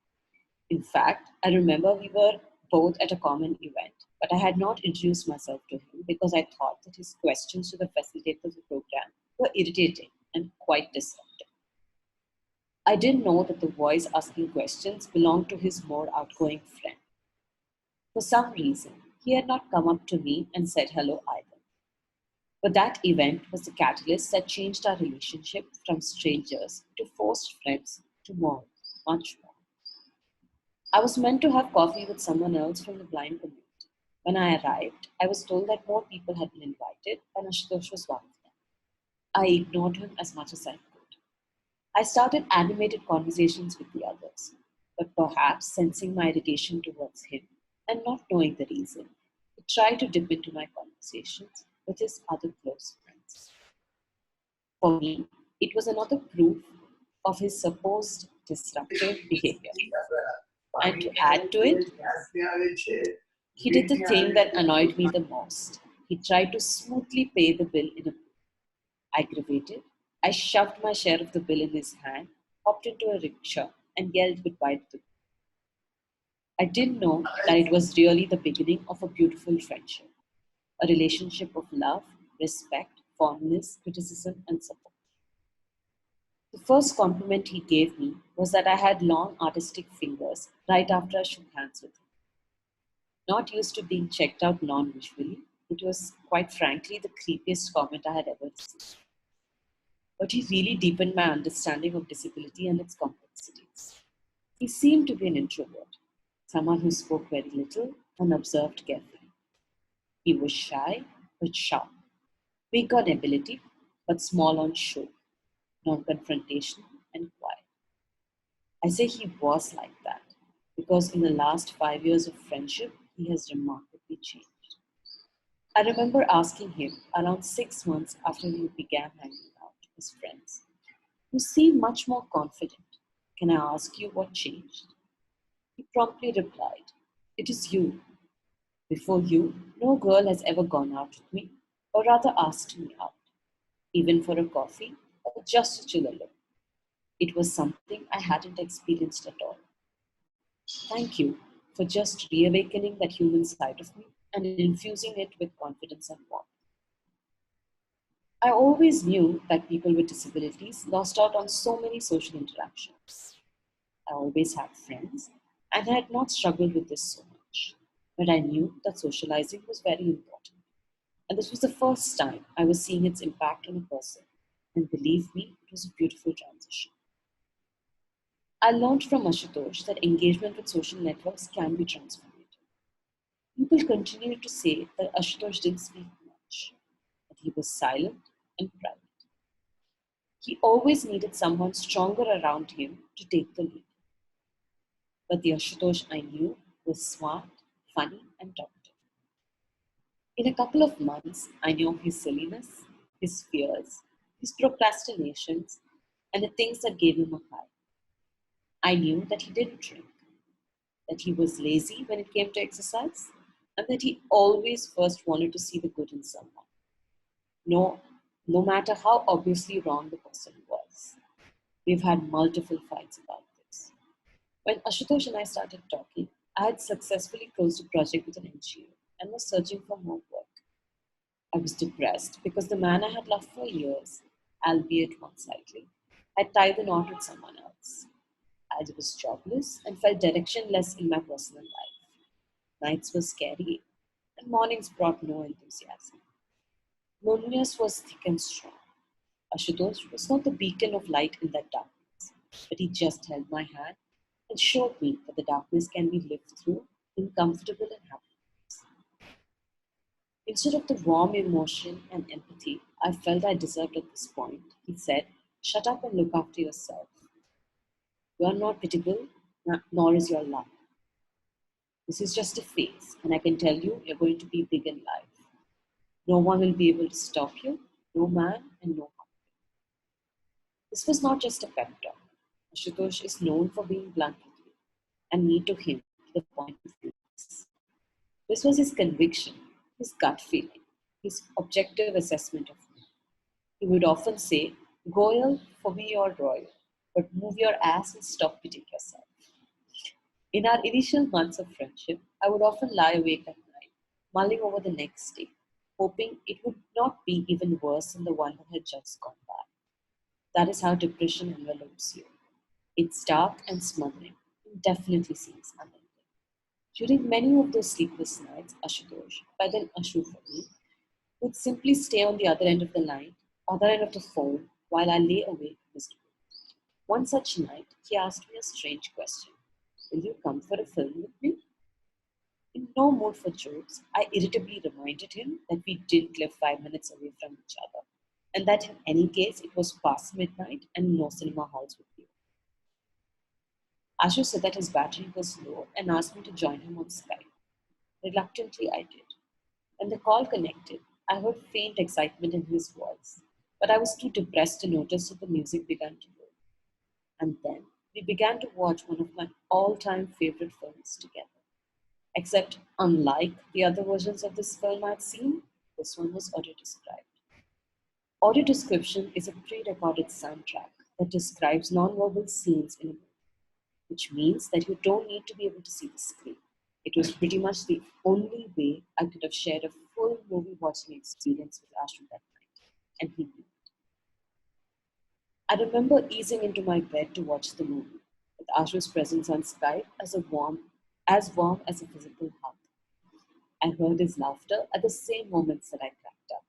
In fact, I remember we were both at a common event, but I had not introduced myself to him because I thought that his questions to the facilitator of the program were irritating and quite disruptive. I didn't know that the voice asking questions belonged to his more outgoing friend. For some reason, he had not come up to me and said hello either. But that event was the catalyst that changed our relationship from strangers to forced friends to more, much more. I was meant to have coffee with someone else from the blind community. When I arrived, I was told that more people had been invited and Ashutosh was one of them. I ignored him as much as I could. I started animated conversations with the others, but perhaps sensing my irritation towards him and not knowing the reason, he tried to dip into my conversations with his other close friends. For me, it was another proof of his supposed disruptive behavior. And to add to it, he did the thing that annoyed me the most. He tried to smoothly pay the bill in a aggravated. I shoved my share of the bill in his hand, hopped into a rickshaw, and yelled goodbye to him. I didn't know that it was really the beginning of a beautiful friendship, a relationship of love, respect, fondness, criticism, and support. The first compliment he gave me was that I had long artistic fingers right after I shook hands with him. Not used to being checked out non-visually, it was quite frankly the creepiest comment I had ever received. But he really deepened my understanding of disability and its complexities. He seemed to be an introvert, someone who spoke very little and observed carefully. He was shy but sharp, big on ability but small on show, non-confrontational and quiet. I say he was like that because in the last 5 years of friendship, he has remarkably changed. I remember asking him around 6 months after we began hanging out as friends, "You seem much more confident. Can I ask you what changed?" He promptly replied, "It is you. Before you, no girl has ever gone out with me, or rather asked me out, even for a coffee or just to chill alone. It was something I hadn't experienced at all. Thank you for just reawakening that human side of me and infusing it with confidence and warmth." I always knew that people with disabilities lost out on so many social interactions. I always had friends and I had not struggled with this so much. But I knew that socializing was very important. And this was the first time I was seeing its impact on a person. And believe me, it was a beautiful transition. I learned from Ashutosh that engagement with social networks can be transformative. People continue to say that Ashutosh didn't speak much, that he was silent and private. He always needed someone stronger around him to take the lead. But the Ashutosh I knew was smart, funny, and talkative. In a couple of months, I knew his silliness, his fears, his procrastinations, and the things that gave him a high. I knew that he didn't drink, that he was lazy when it came to exercise, and that he always first wanted to see the good in someone. No matter how obviously wrong the person was. We've had multiple fights about this. When Ashutosh and I started talking, I had successfully closed a project with an NGO and was searching for more work. I was depressed because the man I had loved for years, albeit one-sidedly, had tied the knot with someone else. I was jobless and felt directionless in my personal life. Nights were scary and mornings brought no enthusiasm. Loneliness was thick and strong. Ashutosh was not the beacon of light in that darkness, but he just held my hand and showed me that the darkness can be lived through in comfortable and happy ways. Instead of the warm emotion and empathy I felt I deserved at this point, he said, "Shut up and look after yourself. You are not pitiable, nor is your luck. This is just a phase, and I can tell you, you're going to be big in life. No one will be able to stop you, no man and no woman. This was not just a pep talk. Ashutosh is known for being blunt with you, and me to him to the point of weakness. This was his conviction, his gut feeling, his objective assessment of me. He would often say, Goyal, for me you're royal, but move your ass and stop beating yourself. In our initial months of friendship, I would often lie awake at night, mulling over the next day, hoping it would not be even worse than the one that had just gone by. That is how depression envelops you. It's dark and smothering, and definitely seems unending. During many of those sleepless nights, Ashutosh, by then Ashu for me, would simply stay on the other end of the line, other end of the phone, while I lay awake miserable. One such night, he asked me a strange question. Will you come for a film with me? In no mood for jokes, I irritably reminded him that we did live 5 minutes away from each other, and that in any case it was past midnight and no cinema halls would be open. Ashu said that his battery was low and asked me to join him on Skype. Reluctantly, I did. When the call connected, I heard faint excitement in his voice, but I was too depressed to notice that the music began to roll. And then we began to watch one of my all-time favorite films together. Except, unlike the other versions of this film I'd seen, this one was audio described. Audio description is a pre-recorded soundtrack that describes non-verbal scenes in a movie, which means that you don't need to be able to see the screen. It was pretty much the only way I could have shared a full movie watching experience with Ashu that night, and he knew it. I remember easing into my bed to watch the movie, with Ashu's presence on Skype as warm as a physical hug. I heard his laughter at the same moments that I cracked up.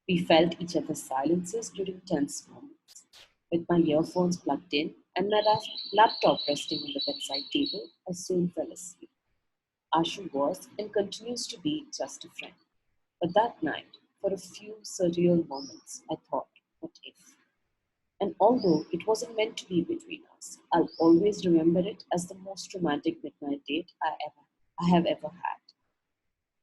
We felt each other's silences during tense moments. With my earphones plugged in and my laptop resting on the bedside table, I soon fell asleep. Ashu was and continues to be just a friend. But that night, for a few surreal moments, I thought, what if? And although it wasn't meant to be between us, I'll always remember it as the most romantic midnight date I have ever had.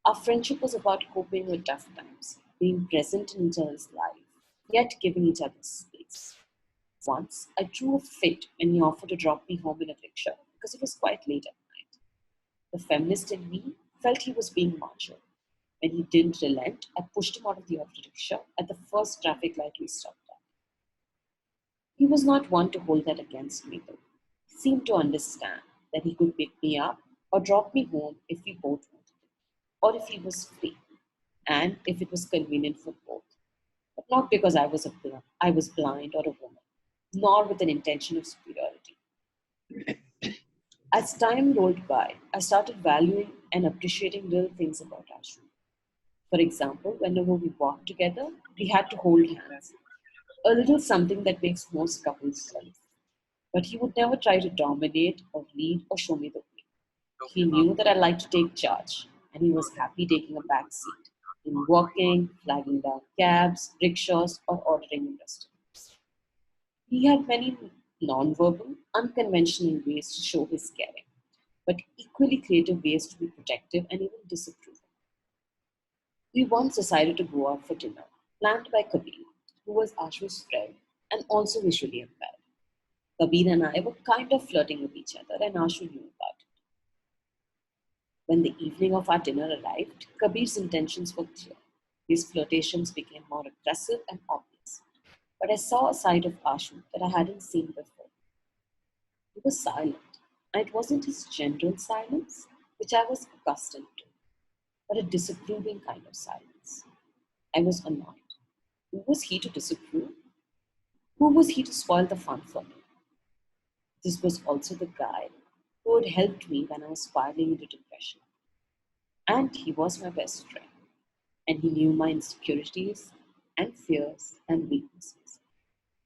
Our friendship was about coping with tough times, being present in each other's life, yet giving each other space. Once, I threw a fit when he offered to drop me home in a rickshaw because it was quite late at night. The feminist in me felt he was being macho. When he didn't relent, I pushed him out of the auto rickshaw at the first traffic light we stopped at. He was not one to hold that against me, though. He seemed to understand that he could pick me up or drop me home if we both wanted it, or if he was free, and if it was convenient for both. But not because I was blind or a woman, nor with an intention of superiority. As time rolled by, I started valuing and appreciating little things about Ashu. For example, whenever we walked together, we had to hold hands. A little something that makes most couples jealous. But he would never try to dominate or lead or show me the way. He knew that I liked to take charge, and he was happy taking a back seat in walking, flagging down cabs, rickshaws, or ordering in restaurants. He had many non-verbal, unconventional ways to show his caring, but equally creative ways to be protective and even disapproving. We once decided to go out for dinner, planned by Kabir, who was Ashu's friend and also visually impaired. Kabir and I were kind of flirting with each other, and Ashu knew about it. When the evening of our dinner arrived, Kabir's intentions were clear. His flirtations became more aggressive and obvious. But I saw a side of Ashu that I hadn't seen before. He was silent, and it wasn't his general silence, which I was accustomed to, but a disapproving kind of silence. I was annoyed. Who was he to disapprove? Who was he to spoil the fun for me? This was also the guy who had helped me when I was spiraling into depression. And he was my best friend. And he knew my insecurities and fears and weaknesses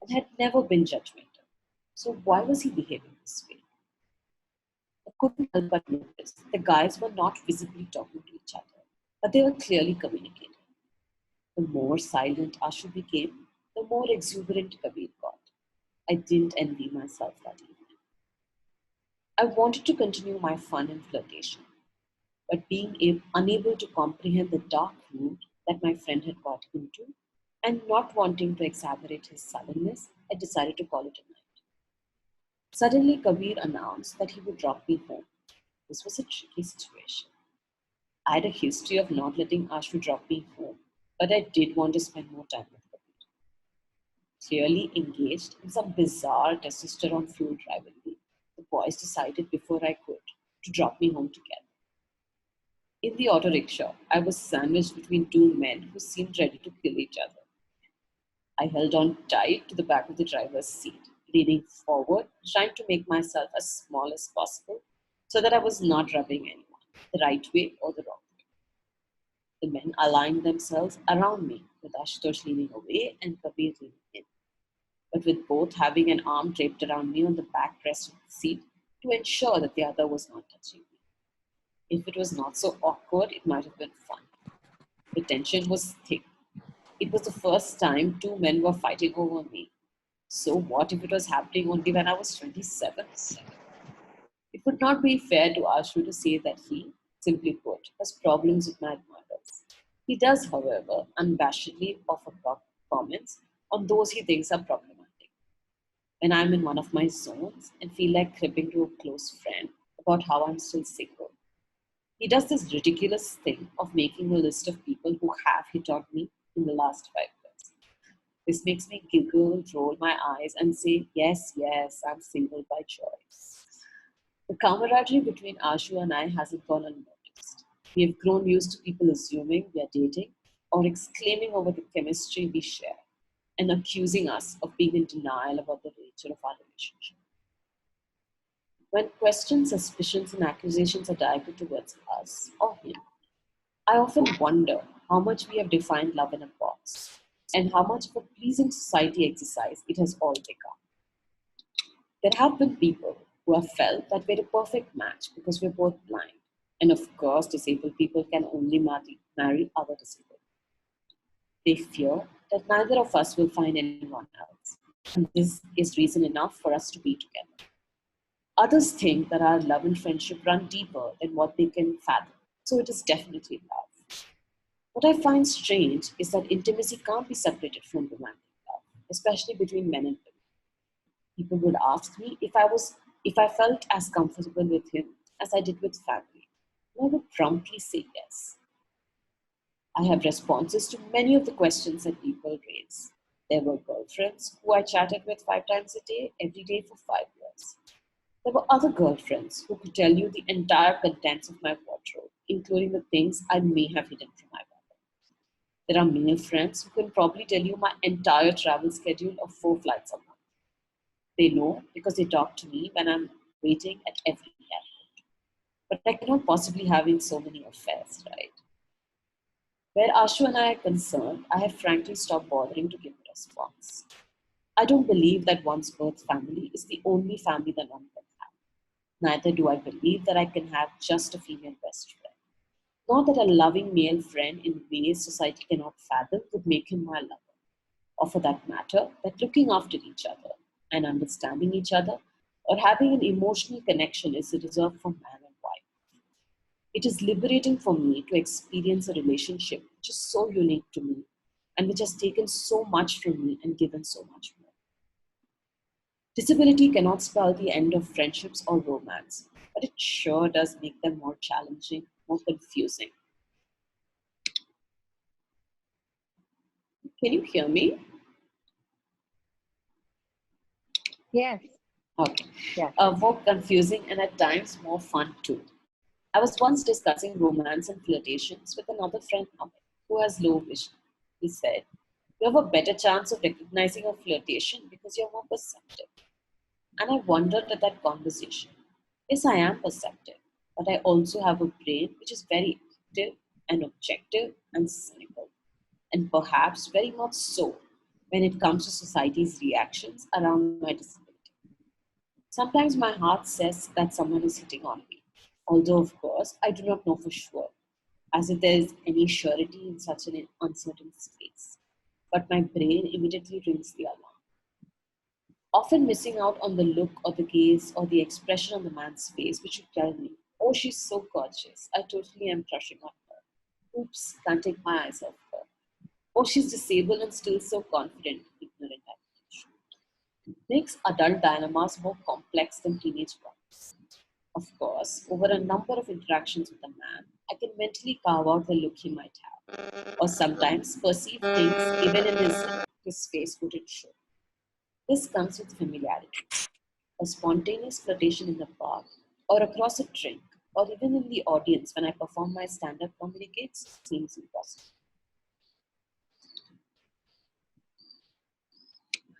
and had never been judgmental. So why was he behaving this way? I couldn't help but notice the guys were not visibly talking to each other, but they were clearly communicating. The more silent Ashu became, the more exuberant Kabir got. I didn't envy myself that evening. I wanted to continue my fun and flirtation, but being unable to comprehend the dark mood that my friend had got into and not wanting to exaggerate his suddenness, I decided to call it a night. Suddenly, Kabir announced that he would drop me home. This was a tricky situation. I had a history of not letting Ashu drop me home, but I did want to spend more time with Kabir. Clearly engaged in some bizarre testosterone-fueled rivalry, the boys decided before I could to drop me home together. In the auto rickshaw, I was sandwiched between two men who seemed ready to kill each other. I held on tight to the back of the driver's seat, leaning forward, trying to make myself as small as possible so that I was not rubbing anyone, the right way or the wrong way. The men aligned themselves around me, with Ashutosh leaning away and Kabir leaning in, but with both having an arm draped around me on the backrest of the seat to ensure that the other was not touching me. If it was not so awkward, it might have been fun. The tension was thick. It was the first time two men were fighting over me. So what if it was happening only when I was 27? It would not be fair to Ashu to say that he, simply put, has problems with my admirers. He does, however, unabashedly offer comments on those he thinks are problematic. When I'm in one of my zones and feel like cribbing to a close friend about how I'm still single, he does this ridiculous thing of making a list of people who have hit on me in the last 5 years. This makes me giggle, roll my eyes, and say, yes, yes, I'm single by choice. The camaraderie between Ashu and I hasn't gone unnoticed. We have grown used to people assuming we are dating or exclaiming over the chemistry we share and accusing us of being in denial about the nature of our relationship. When questions, suspicions, and accusations are directed towards us or him, I often wonder how much we have defined love in a box and how much of a pleasing society exercise it has all become. There have been people who have felt that we're a perfect match because we're both blind. And of course, disabled people can only marry other disabled. They fear that neither of us will find anyone else. And this is reason enough for us to be together. Others think that our love and friendship run deeper than what they can fathom. So it is definitely love. What I find strange is that intimacy can't be separated from romantic love, especially between men and women. People would ask me if I felt as comfortable with him as I did with family. And I would promptly say yes. I have responses to many of the questions that people raise. There were girlfriends who I chatted with 5 times a day, every day for 5 years. There were other girlfriends who could tell you the entire contents of my wardrobe, including the things I may have hidden from my mother. There are male friends who can probably tell you my entire travel schedule of 4 flights a month. They know because they talk to me when I'm waiting at every airport. But I cannot possibly having so many affairs, right? Where Ashu and I are concerned, I have frankly stopped bothering to give a response. I don't believe that one's birth family is the only family that one can have. Neither do I believe that I can have just a female best friend. Nor that a loving male friend in ways society cannot fathom would make him my lover. Or for that matter, that looking after each other and understanding each other or having an emotional connection is reserved for man and wife. It is liberating for me to experience a relationship which is so unique to me and which has taken so much from me and given so much more. Disability cannot spell the end of friendships or romance, but it sure does make them more challenging, more confusing. Can you hear me? Yes. Okay. Yeah. More confusing and at times more fun too. I was once discussing romance and flirtations with another friend, Amit, who has low vision. He said, "You have a better chance of recognizing a flirtation because you're more perceptive." And I wondered at that conversation. Yes, I am perceptive, but I also have a brain which is very active and objective and cynical, and perhaps very much so when it comes to society's reactions around my disability. Sometimes my heart says that someone is hitting on me, although of course I do not know for sure, as if there is any surety in such an uncertain space. But my brain immediately rings the alarm. often missing out on the look or the gaze or the expression on the man's face, which would tell me, oh, she's so gorgeous. I totally am crushing on her. Oops, can't take my eyes off her. Oh, she's disabled and still so confident, ignorant application. Makes adult dilemmas more complex than teenage ones. Of course, over a number of interactions with a man, I can mentally carve out the look he might have, or sometimes perceive things even in his face wouldn't show. This comes with familiarity. A spontaneous flirtation in the park, or across a drink, or even in the audience when I perform my stand-up comedy gigs seems impossible.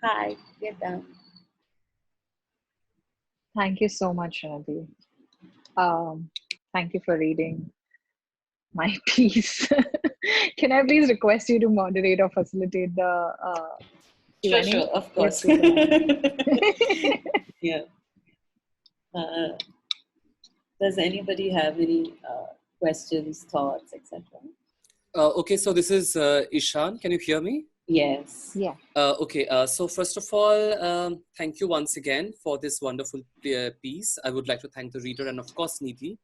Hi, we're done. Thank you so much, Nidhi. Thank you for reading my piece. Can I please request you to moderate or facilitate the Sure, Q&A? sure, of Yes, course. you can. Yeah. Does anybody have any questions, thoughts, etc.? Okay, so this is Ishan. Can you hear me? Yes. Yeah. Okay, so first of all, thank you once again for this wonderful piece. I would like to thank the reader and of course Nidhi.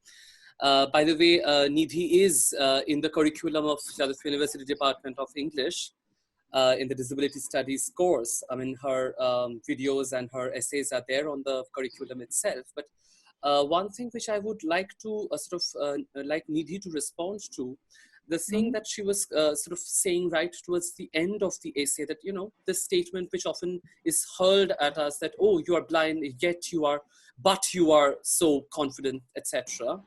By the way, Nidhi is in the curriculum of Jadavpur University Department of English in the Disability Studies course. I mean, her videos and her essays are there on the curriculum itself. But one thing which I would like to like Nidhi to respond to, the thing that she was sort of saying right towards the end of the essay, that, you know, this statement which often is hurled at us that, oh, you are blind, yet you are, but you are so confident, etc.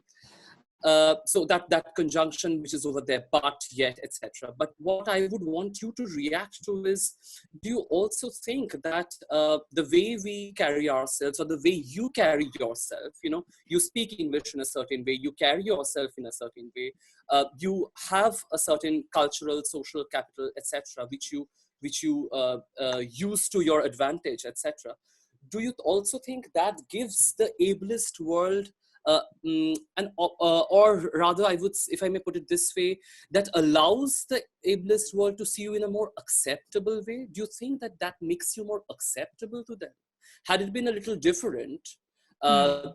So that conjunction which is over there, but yet, etc. But what I would want you to react to is, do you also think that the way we carry ourselves, or the way you carry yourself, you know, you speak English in a certain way, you carry yourself in a certain way, you have a certain cultural, social capital, etc., which you use to your advantage, etc. Do you also think that gives the ableist world or rather, I would, if I may put it this way, that allows the ableist world to see you in a more acceptable way? Do you think that that makes you more acceptable to them? Had it been a little different,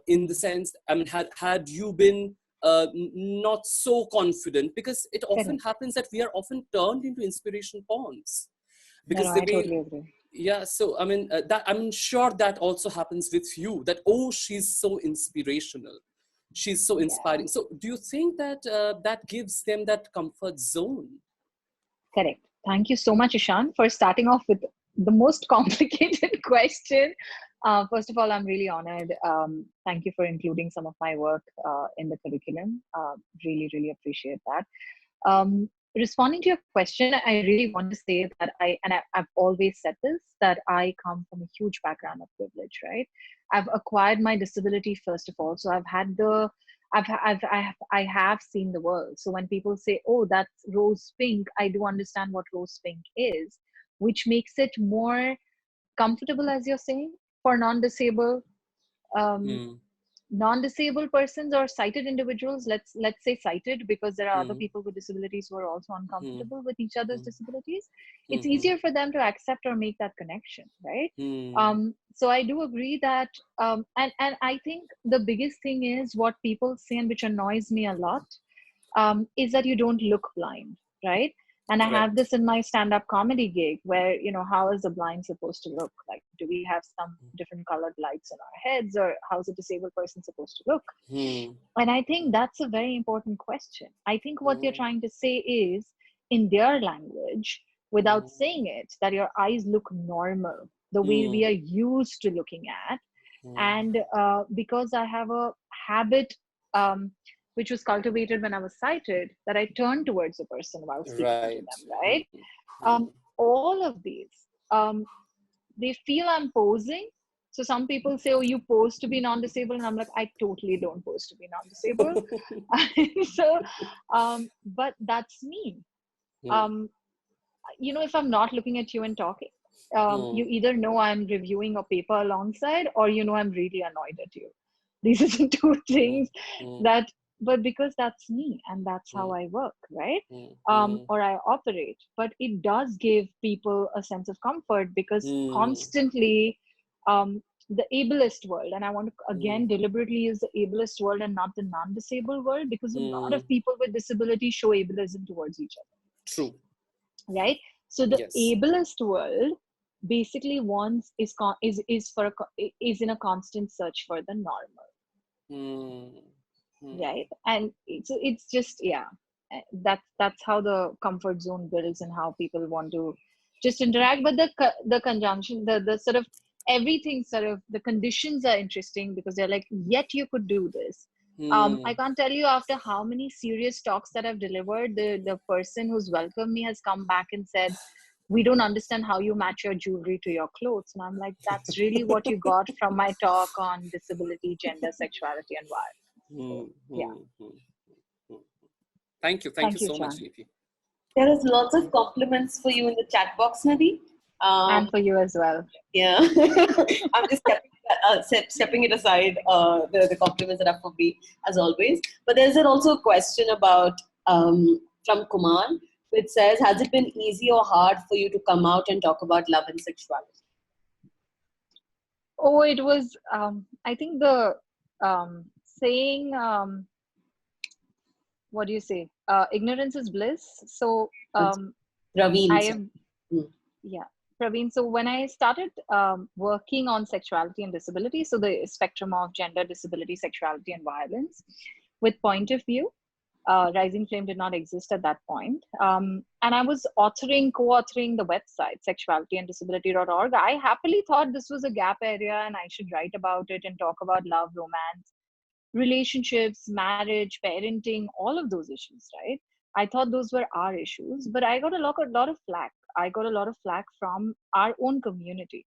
in the sense, I mean, had you been not so confident? Because it often happens that we are often turned into inspiration pawns. Because I totally agree. Yeah, so I mean, that I'm sure that also happens with you, that, oh, she's so inspirational, she's so inspiring. So do you think that that gives them that comfort zone? Correct. Thank you so much, Ishan, for starting off with the most complicated question. First of all, I'm really honored. Thank you for including some of my work in the curriculum. Really, really appreciate that. Responding to your question, I really want to say that I've always said this, that I come from a huge background of privilege, right? I've acquired my disability first of all, so I've had the I have seen the world. So when people say, oh, that's rose pink, I do understand what rose pink is, which makes it more comfortable, as you're saying, for non-disabled non-disabled persons or sighted individuals. Let's say sighted, because there are other people with disabilities who are also uncomfortable with each other's disabilities. It's easier for them to accept or make that connection, right? So I do agree that and I think the biggest thing is what people say, and which annoys me a lot, is that you don't look blind, right? And I have this in my stand-up comedy gig where, you know, how is a blind supposed to look? Like, do we have some different colored lights in our heads, or how's a disabled person supposed to look? And I think that's a very important question. I think what they're trying to say is, in their language, without saying it, that your eyes look normal, the way we are used to looking at. And because I have a habit, which was cultivated when I was sighted, that I turned towards a person while speaking to them, right? All of these, they feel I'm posing. So some people say, oh, you pose to be non-disabled. And I'm like, I totally don't pose to be non-disabled. So, but that's me. You know, if I'm not looking at you and talking, you either know I'm reviewing a paper alongside, or you know I'm really annoyed at you. These are the two things that, but because that's me and that's how I work, right? Or I operate. But it does give people a sense of comfort, because constantly the ableist world, and I want to again deliberately use the ableist world and not the non-disabled world, because a lot of people with disability show ableism towards each other. True. Right? So the Yes. ableist world basically is in a constant search for the normal. Right? And it's just, yeah, that's how the comfort zone builds and how people want to just interact. But the conjunction, the sort of everything, sort of the conditions are interesting, because they're like, yet you could do this. I can't tell you after how many serious talks that I've delivered, the person who's welcomed me has come back and said, we don't understand how you match your jewelry to your clothes. And I'm like, that's really what you got from my talk on disability, gender, sexuality, and violence. So, yeah. Thank you Thank you, so much, John. Nidhi. There is lots of compliments for you in the chat box, Nidhi. And for you as well. Yeah, I'm just stepping it aside, the compliments that are for me, as always. But there's also a question about from Kumar, which says, has it been easy or hard for you to come out and talk about love and sexuality? Oh, it was, I think the saying, what do you say? Ignorance is bliss. So Raveen. I am, yeah, Praveen. So when I started working on sexuality and disability, so the spectrum of gender, disability, sexuality, and violence with point of view, Rising Flame did not exist at that point. And I was co-authoring the website, sexualityanddisability.org. I happily thought this was a gap area and I should write about it and talk about love, romance, relationships, marriage, parenting, all of those issues, right? I thought those were our issues, but I got a lot of flack. I got a lot of flack from our own community.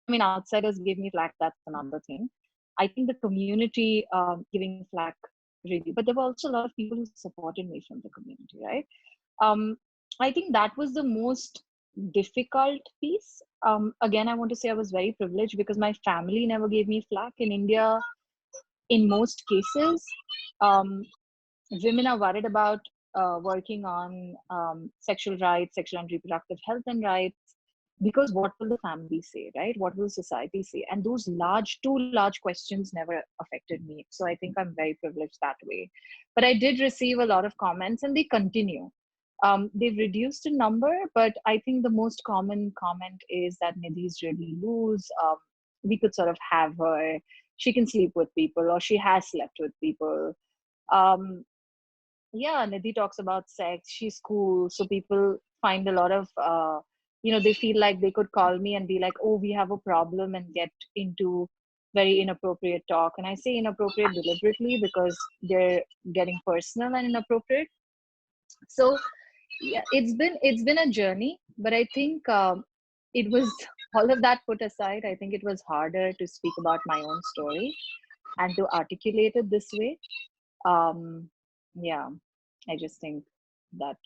I mean, outsiders gave me flack, that's another thing. I think the community giving flack really, but there were also a lot of people who supported me from the community, right? I think that was the most difficult piece. Again, I want to say I was very privileged because my family never gave me flack. In India, in most cases, women are worried about working on sexual rights, sexual and reproductive health and rights, because what will the family say, right? What will society say? And those two large questions never affected me. So I think I'm very privileged that way. But I did receive a lot of comments, and they continue. They've reduced in number, but I think the most common comment is that Nidhi's really loose. We could sort of have her. She can sleep with people, or she has slept with people. Yeah, Nidhi talks about sex. She's cool. So people find a lot of, they feel like they could call me and be like, oh, we have a problem, and get into very inappropriate talk. And I say inappropriate deliberately because they're getting personal and inappropriate. So yeah, it's been a journey, but I think it was all of that put aside. I think it was harder to speak about my own story and to articulate it this way. Yeah, I just think that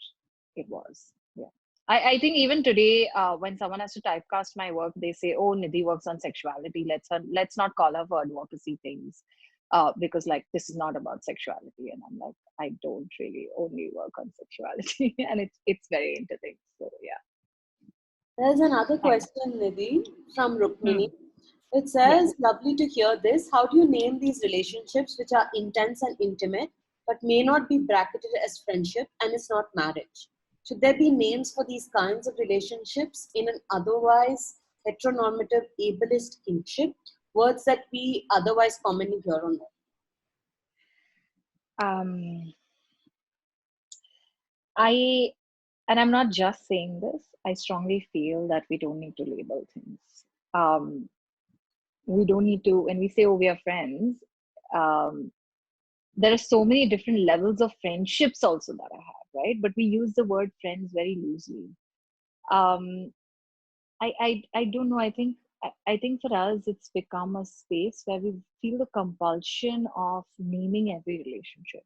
it was. Yeah, I think even today, when someone has to typecast my work, they say, "Oh, Nidhi works on sexuality. Let's not call her for advocacy things, because like this is not about sexuality." And I'm like, I don't really only work on sexuality, and it's very interlinked. So yeah. There's another question, Nidhi, from Rukmini. It says, lovely to hear this. How do you name these relationships which are intense and intimate, but may not be bracketed as friendship and is not marriage? Should there be names for these kinds of relationships in an otherwise heteronormative ableist kinship, words that we otherwise commonly hear on them? And I'm not just saying this, I strongly feel that we don't need to label things. We don't need to, when we say, oh, we are friends, there are so many different levels of friendships also that I have, right? But we use the word friends very loosely. I don't know. I think for us, it's become a space where we feel the compulsion of naming every relationship.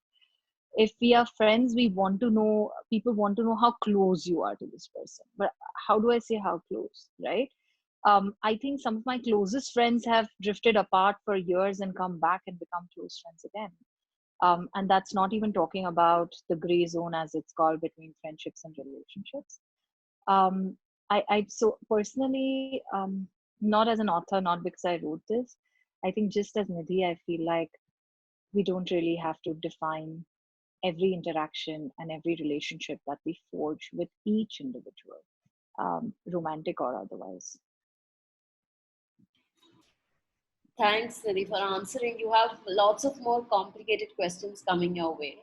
If we are friends, people want to know how close you are to this person. But how do I say how close, right? I think some of my closest friends have drifted apart for years and come back and become close friends again. And that's not even talking about the gray zone, as it's called, between friendships and relationships. So personally, not as an author, not because I wrote this. I think just as Nidhi, I feel like we don't really have to define every interaction and every relationship that we forge with each individual, romantic or otherwise. Thanks, Nidhi, for answering. You have lots of more complicated questions coming your way.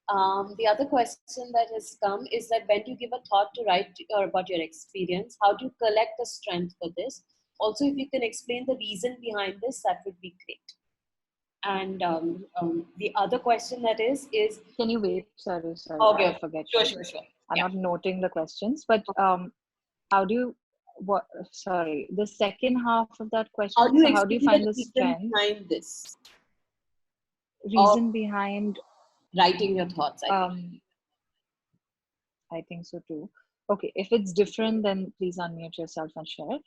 The other question that has come is that when do you give a thought to write about your experience? How do you collect the strength for this? Also, if you can explain the reason behind this, that would be great. And the other question that is Can you wait? Sorry, okay, I forget. sure. I'm Yeah. not noting the questions, but how do you? What? Sorry, the second half of that question. How do you So how do you explain find the the reason strength? behind this? Reason behind writing your thoughts, I think. I think so too. Okay, if it's different, then please unmute yourself and share.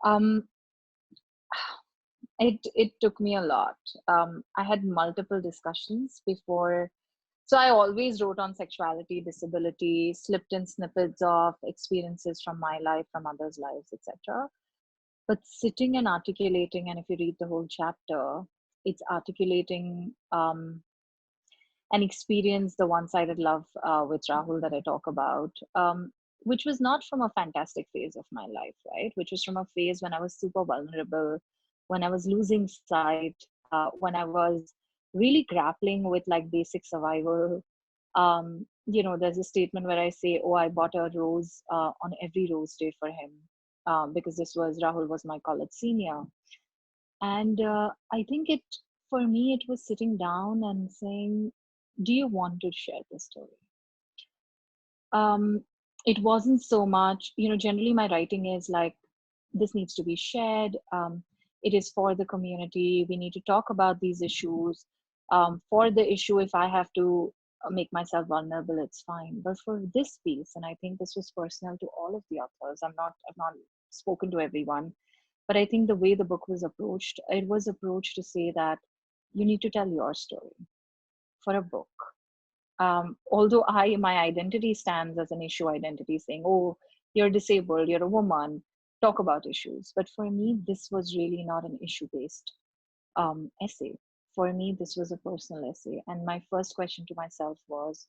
Um, it took me a lot. I had multiple discussions before. So I always wrote on sexuality, disability, slipped in snippets of experiences from my life, from others' lives, etc. But sitting and articulating, and if you read the whole chapter, it's articulating an experience, the one-sided love with Rahul that I talk about, which was not from a fantastic phase of my life, right? Which was from a phase when I was super vulnerable, when I was losing sight, when I was really grappling with like basic survival. There's a statement where I say, "Oh, I bought a rose on every rose day for him," because Rahul was my college senior, and I think for me it was sitting down and saying, do you want to share this story? It wasn't so much, generally my writing is like, this needs to be shared. It is for the community. We need to talk about these issues. For the issue, if I have to make myself vulnerable, it's fine. But for this piece, and I think this was personal to all of the authors, I've not spoken to everyone, but I think the way the book was approached, it was approached to say that you need to tell your story for a book. Although my identity stands as an issue identity, saying, oh, you're disabled, you're a woman, talk about issues. But for me, this was really not an issue-based essay. For me, this was a personal essay. And my first question to myself was,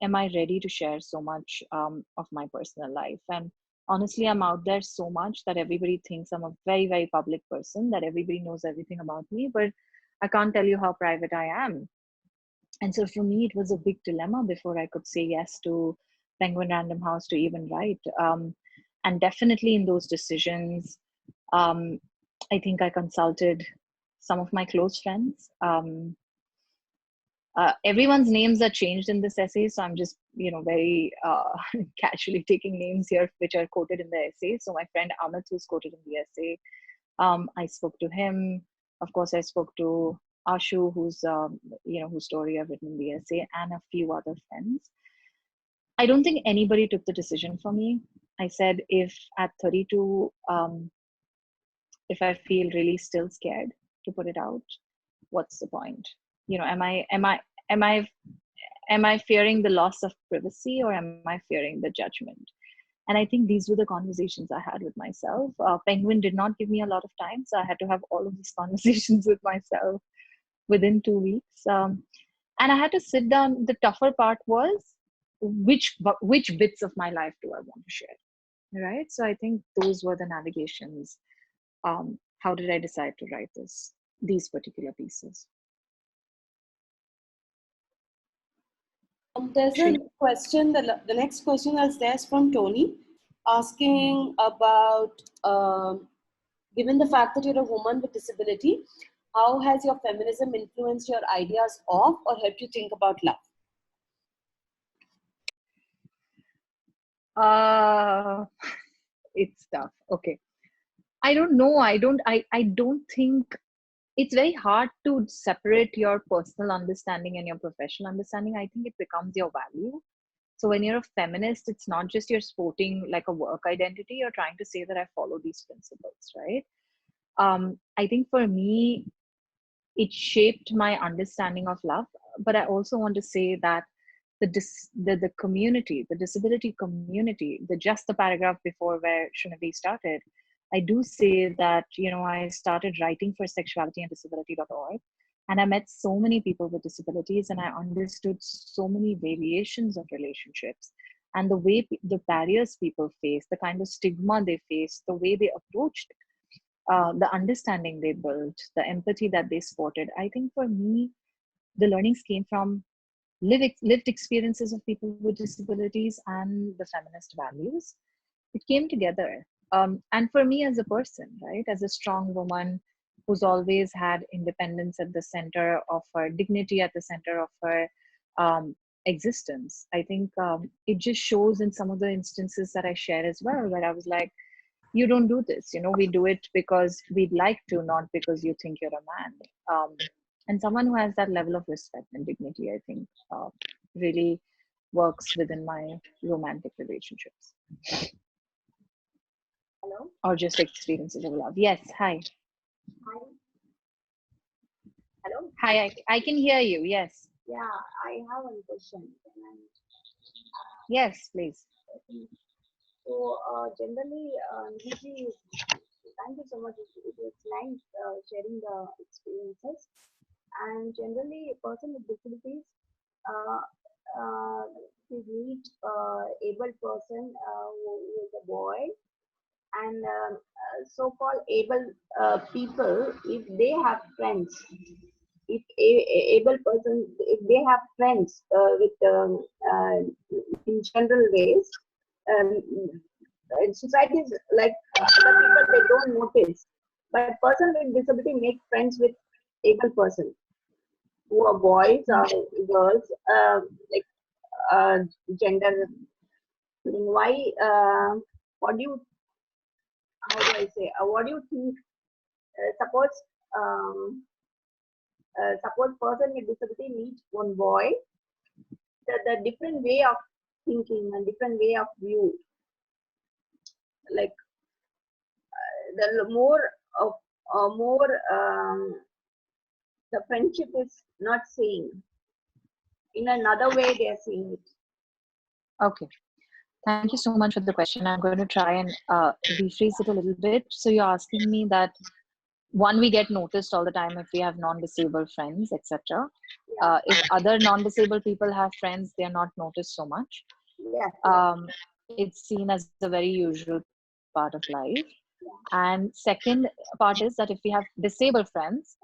am I ready to share so much of my personal life? And honestly, I'm out there so much that everybody thinks I'm a very, very public person, that everybody knows everything about me, but I can't tell you how private I am. And so for me, it was a big dilemma before I could say yes to Penguin Random House to even write. And definitely in those decisions, I think I consulted some of my close friends. Everyone's names are changed in this essay, so I'm just, very casually taking names here which are quoted in the essay. So my friend Amit, who's quoted in the essay, I spoke to him. Of course, I spoke to Ashu, whose story I've written in the essay, and a few other friends. I don't think anybody took the decision for me. I said, if at 32, if I feel really still scared to put it out, what's the point? Am I fearing the loss of privacy, or am I fearing the judgment? And I think these were the conversations I had with myself. Penguin did not give me a lot of time, so I had to have all of these conversations with myself within 2 weeks. And I had to sit down. The tougher part was, which bits of my life do I want to share, right? So I think those were the navigations. How did I decide to write these particular pieces? There's a question, the next question that's there is from Tony, asking about, given the fact that you're a woman with disability, how has your feminism influenced your ideas of or helped you think about love? It's tough. Okay. I don't know. I don't think it's very hard to separate your personal understanding and your professional understanding. I think it becomes your value. So when you're a feminist, it's not just you're sporting like a work identity, you're trying to say that I follow these principles, right? I think for me, it shaped my understanding of love. But I also want to say that the community, the disability community, the paragraph before where Shunavi started, I do say that, I started writing for sexualityandisability.org, and I met so many people with disabilities, and I understood so many variations of relationships and the way the barriers people face, the kind of stigma they face, the way they approached it, the understanding they built, the empathy that they sported. I think for me, the learnings came from lived experiences of people with disabilities and the feminist values. It came together. And for me as a person, right, as a strong woman who's always had independence at the center of her, dignity at the center of her existence, I think it just shows in some of the instances that I share as well, where I was like, you don't do this, we do it because we'd like to, not because you think you're a man. And someone who has that level of respect and dignity, I think, really works within my romantic relationships. Hello? Or just experiences of love. Yes, hi. Hi. Hello? Hi, I can hear you, yes. Yeah, I have one question. Yes, please. So, generally, Nidhi, thank you so much. It was nice sharing the experiences. And generally, a person with disabilities, uh, we meet able person who is a boy, and so-called able people, if they have friends, if able person, if they have friends with in general ways, um, societies like other people, they don't notice, but person with disability make friends with able person who are boys or girls, like gender thing. Why? What do you? How do I say? What do you think? Suppose suppose person with disability meets one boy, the different way of thinking and different way of view, like the more of more the friendship is not seeing in another way, they are seeing it. Okay. Thank you so much for the question. I'm going to try and rephrase it a little bit. So you're asking me that, one, we get noticed all the time if we have non-disabled friends, etc. If other non-disabled people have friends, they are not noticed so much. It's seen as a very usual part of life. And second part is that if we have disabled friends,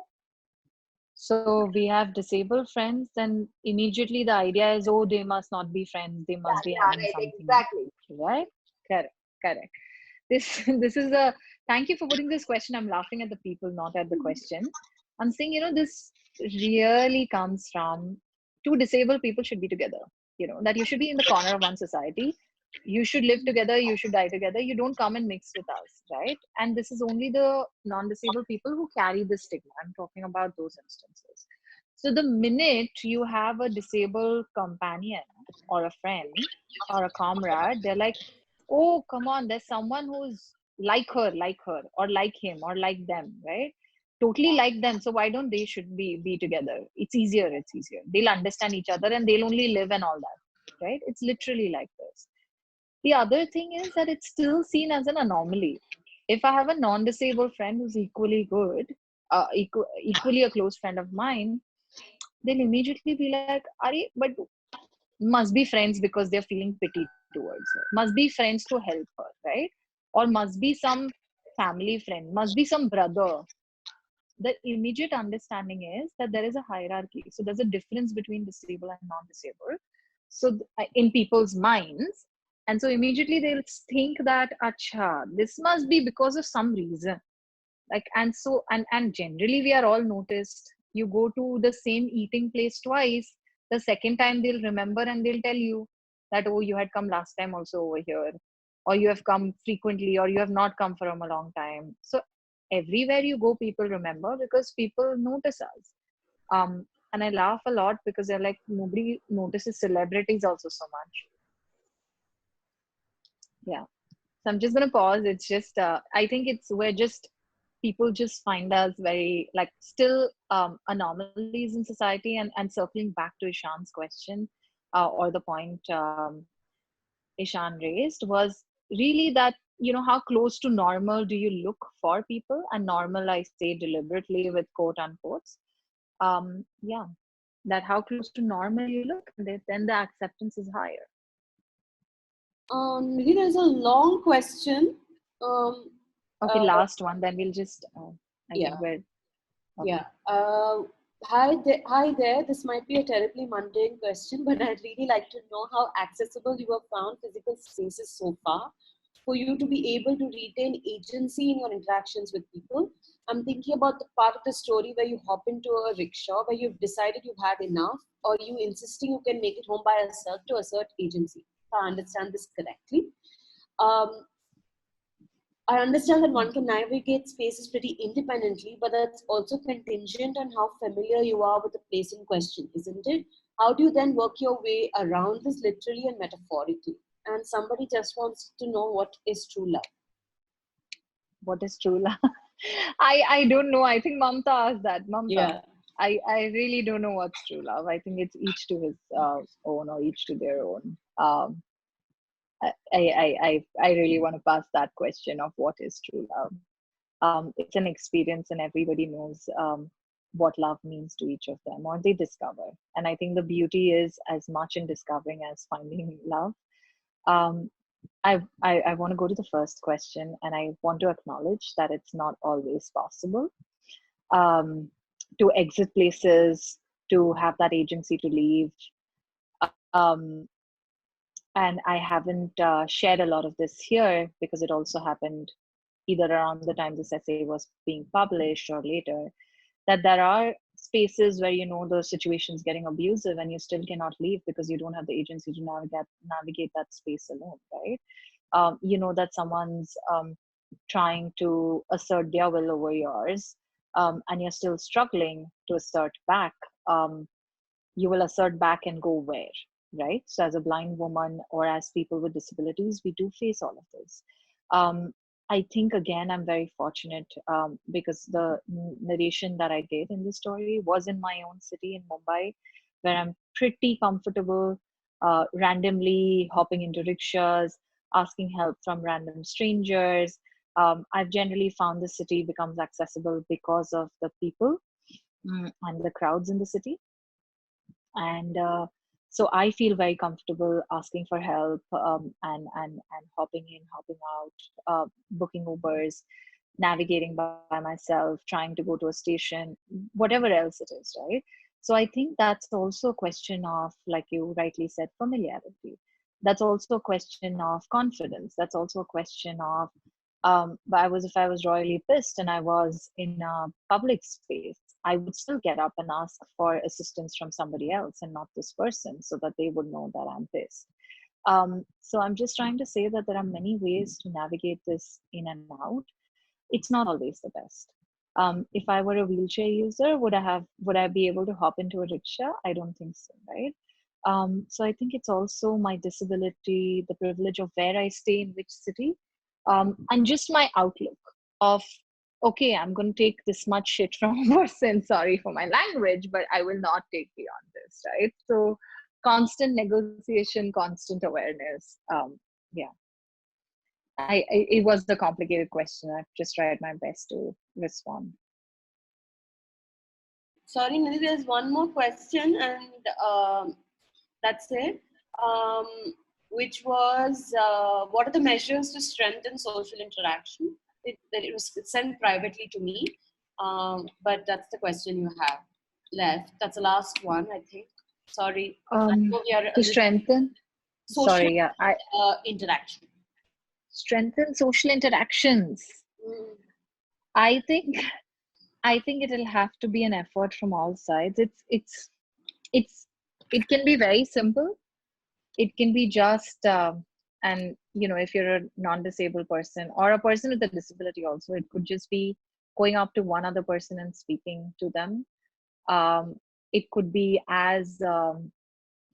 so we have disabled friends, then immediately the idea is, oh, they must not be friends, they must be having Right, something. exactly. Right? Correct. This is a, thank you for putting this question. I'm laughing at the people, not at the question. I'm saying, this really comes from two disabled people should be together. That you should be in the corner of one society. You should live together, you should die together. You don't come and mix with us, right? And this is only the non-disabled people who carry this stigma. I'm talking about those instances. So the minute you have a disabled companion or a friend or a comrade, they're like, oh, come on, there's someone who's like her, or like him, or like them, right? Totally like them. So why don't they should be together? It's easier. They'll understand each other and they'll only live and all that, right? It's literally like this. The other thing is that it's still seen as an anomaly. If I have a non-disabled friend who's equally good, equally a close friend of mine, they'll immediately be like, but must be friends because they're feeling pity towards her. Must be friends to help her, right? Or must be some family friend, must be some brother. The immediate understanding is that there is a hierarchy. So there's a difference between disabled and non-disabled. So in people's minds, and so immediately they'll think that, acha, this must be because of some reason. Like, and generally we are all noticed. You go to the same eating place twice. The second time they'll remember and they'll tell you that, oh, you had come last time also over here, or you have come frequently, or you have not come for a long time. So everywhere you go, people remember because people notice us. And I laugh a lot because they're like, nobody notices celebrities also so much. Yeah. So I'm just going to pause. It's just, I think people just find us very, like, still anomalies in society. And circling back to Ishan's question, or the point Ishan raised, was really that how close to normal do you look for people? And normal, I say deliberately with quote unquotes. Yeah, that how close to normal you look, then the acceptance is higher. Maybe there's a long question. Okay, Uh, last one, then we'll just, I yeah. think we're, okay. Yeah. Hi there. This might be a terribly mundane question, but I'd really like to know how accessible you have found physical spaces so far for you to be able to retain agency in your interactions with people. I'm thinking about the part of the story where you hop into a rickshaw, where you've decided you've had enough, or you insisting you can make it home by yourself to assert agency. If I understand this correctly. I understand that one can navigate spaces pretty independently, but that's also contingent on how familiar you are with the place in question, isn't it? How do you then work your way around this literally and metaphorically? And somebody just wants to know what is true love. What is true love? I don't know. I think Mamta asked that. Mamta. Yeah. I really don't know what's true love. I think it's each to his own, or each to their own. I really want to pass that question of what is true love. It's an experience, and everybody knows what love means to each of them, or they discover. And I think the beauty is as much in discovering as finding love. I want to go to the first question, and I want to acknowledge that it's not always possible to exit places, to have that agency to leave. And I haven't shared a lot of this here because it also happened either around the time this essay was being published or later, that there are spaces where the situation's getting abusive and you still cannot leave because you don't have the agency to navigate that space alone, right? That someone's trying to assert their will over yours, and you're still struggling to assert back. You will assert back and go where, right? So as a blind woman, or as people with disabilities, we do face all of this. I think, again, I'm very fortunate because the narration that I did in the story was in my own city in Mumbai, where I'm pretty comfortable randomly hopping into rickshaws, asking help from random strangers. I've generally found the city becomes accessible because of the people and the crowds in the city. And so I feel very comfortable asking for help, and hopping in, hopping out, booking Ubers, navigating by myself, trying to go to a station, whatever else it is, right? So I think that's also a question of, like you rightly said, familiarity. That's also a question of confidence. That's also a question of, if I was royally pissed and I was in a public space, I would still get up and ask for assistance from somebody else and not this person, so that they would know that I'm pissed. So I'm just trying to say that there are many ways to navigate this in and out. It's not always the best. If I were a wheelchair user, would I be able to hop into a rickshaw? I don't think so, right? So I think it's also my disability, the privilege of where I stay in which city, and just my outlook of, okay, I'm going to take this much shit from a person, sorry for my language, but I will not take beyond this, right? So constant negotiation, constant awareness. Yeah. It was a complicated question. I've just tried my best to respond. Sorry, Nidhi, there's one more question, and that's it. Which was, what are the measures to strengthen social interaction? It was sent privately to me, but that's the question you have left. That's the last one, I think. Sorry. To strengthen social interaction. Strengthen social interactions. I think it'll have to be an effort from all sides. It can be very simple. It can be just and if you're a non-disabled person or a person with a disability also, it could just be going up to one other person and speaking to them. It could be as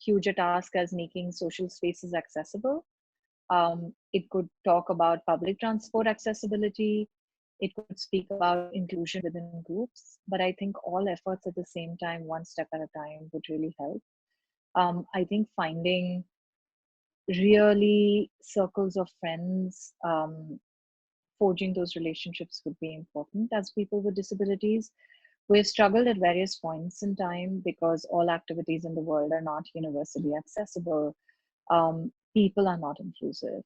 huge a task as making social spaces accessible. It could talk about public transport accessibility. It could speak about inclusion within groups. But I think all efforts at the same time, one step at a time, would really help. I think finding really circles of friends, forging those relationships would be important as people with disabilities. We've struggled at various points in time because all activities in the world are not universally accessible. People are not inclusive.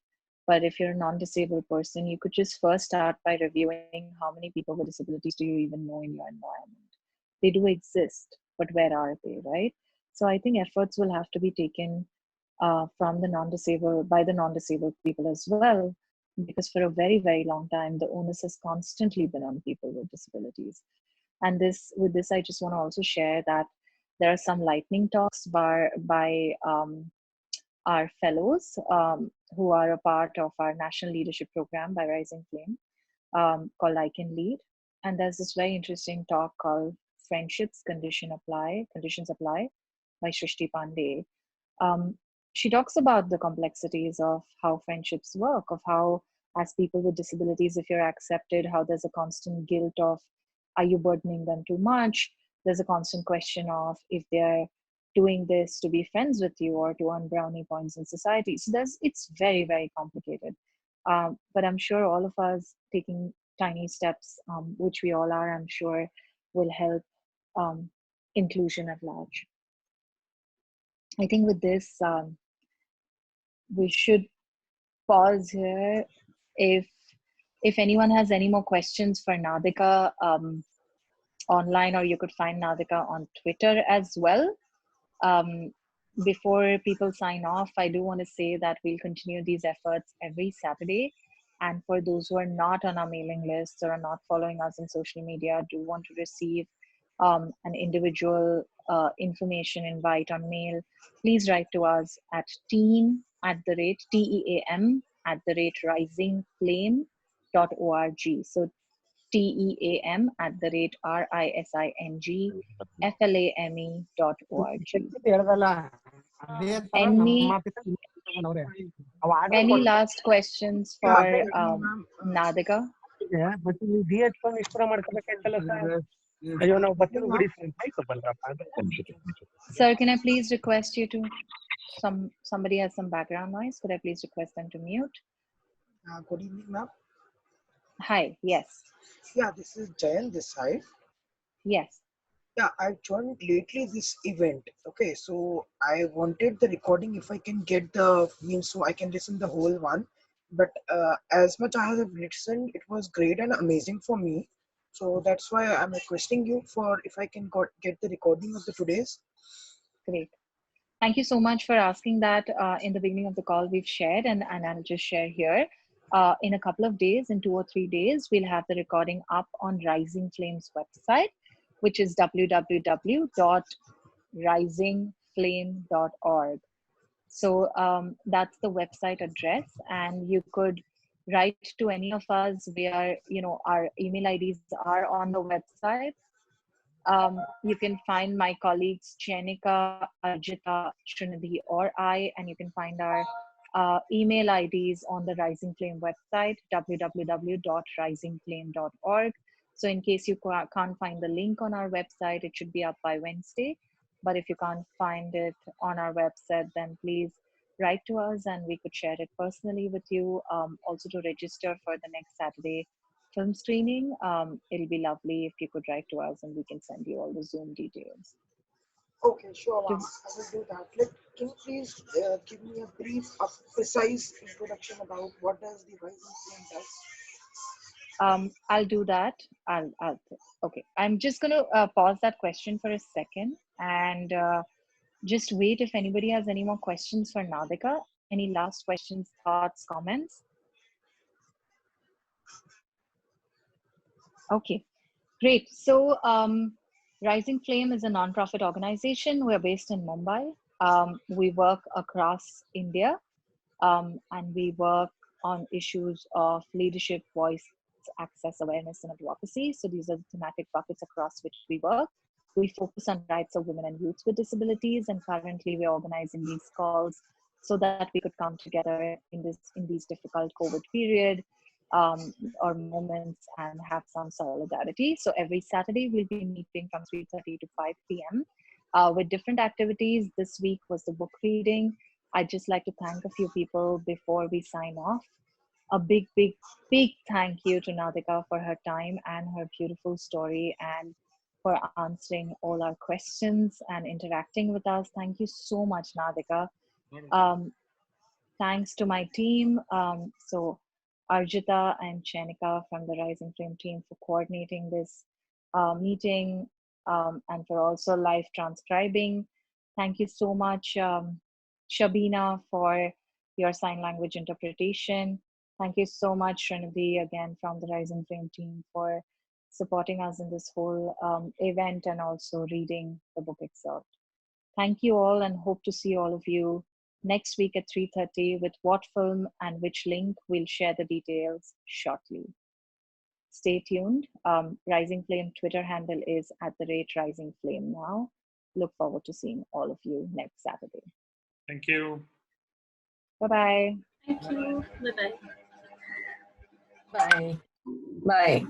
But if you're a non-disabled person, you could just first start by reviewing how many people with disabilities do you even know in your environment. They do exist, but where are they, right? So I think efforts will have to be taken from the non-disabled by the non-disabled people as well, because for a very, very long time, the onus has constantly been on people with disabilities. And with this, I just want to also share that there are some lightning talks by our fellows who are a part of our national leadership program by Rising Flame, called I Can Lead. And there's this very interesting talk called Friendships Conditions Apply by Shrishti Pandey. Um, she talks about the complexities of how friendships work, of how, as people with disabilities, if you're accepted, how there's a constant guilt of, are you burdening them too much? There's a constant question of if they're doing this to be friends with you or to earn brownie points in society. So it's very, very complicated. But I'm sure all of us taking tiny steps, which we all are, I'm sure, will help inclusion at large. I think with this, we should pause here. If anyone has any more questions for Nadika online, or you could find Nadika on Twitter as well. Before people sign off, I do want to say that we'll continue these efforts every Saturday. And for those who are not on our mailing lists or are not following us on social media, do want to receive an individual information invite on mail, please write to us at team@risingflame.org. So team@risingflame.org. Any last questions for Nadika? Sir, can I please request you to, somebody has some background noise, could I please request them to mute? Good evening, ma'am. Hi, yes. Yeah, this is Jayan this side. Yes. Yeah, I joined lately this event. Okay, so I wanted the recording if I can get the means so I can listen the whole one. But as much I have listened, it was great and amazing for me. So that's why I'm requesting you for if I can get the recording of the today's. Great. Thank you so much for asking that. In the beginning of the call, we've shared, and I'll just share here. In a couple of days, in 2 or 3 days, we'll have the recording up on Rising Flame's website, which is www.risingflame.org. So that's the website address, and you could write to any of us. Our email IDs are on the website. You can find my colleagues Chenika, Arjita, Srinidhi, or I, and you can find our email IDs on the Rising Flame website, www.risingflame.org. So in case you can't find the link on our website, it should be up by Wednesday. But if you can't find it on our website, then please write to us and we could share it personally with you. Also to register for the next Saturday film screening, it'll be lovely if you could write to us and we can send you all the Zoom details. Okay, sure, ma'am. I will do that. Can you please give me a brief, precise introduction about what does the Rising Flame does? I'll do that. Okay. I'm just going to pause that question for a second and just wait if anybody has any more questions for Nadika. Any last questions, thoughts, comments? Okay, great. So Rising Flame is a nonprofit organization. We're based in Mumbai. We work across India, and we work on issues of leadership, voice, access, awareness, and advocacy. So these are the thematic buckets across which we work. We focus on rights of women and youths with disabilities, and currently we're organizing these calls so that we could come together in these difficult COVID period or moments and have some solidarity. So every Saturday we'll be meeting from 3:30 to 5 p.m. With different activities. This week was the book reading. I'd just like to thank a few people before we sign off. A big, big, big thank you to Nadika for her time and her beautiful story, and for answering all our questions and interacting with us. Thank you so much, Nadika. Thanks to my team, so Arjita and Chenika from the Rising Flame team for coordinating this meeting, and for also live transcribing. Thank you so much, Shabina, for your sign language interpretation. Thank you so much, Srinidhi, again from the Rising Flame team, for supporting us in this whole event and also reading the book excerpt. Thank you all, and hope to see all of you next week at 3:30 with what film and which link. We'll share the details shortly. Stay tuned. Rising Flame Twitter handle is @Rising Flame now. Look forward to seeing all of you next Saturday. Thank you. Bye-bye. Thank you. Bye-bye. Bye. Bye.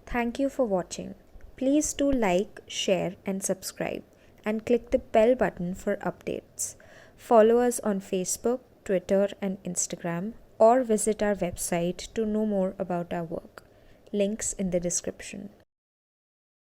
Thank you for watching. Please do like, share, and subscribe, and click the bell button for updates. Follow us on Facebook, Twitter, and Instagram, or visit our website to know more about our work. Links in the description.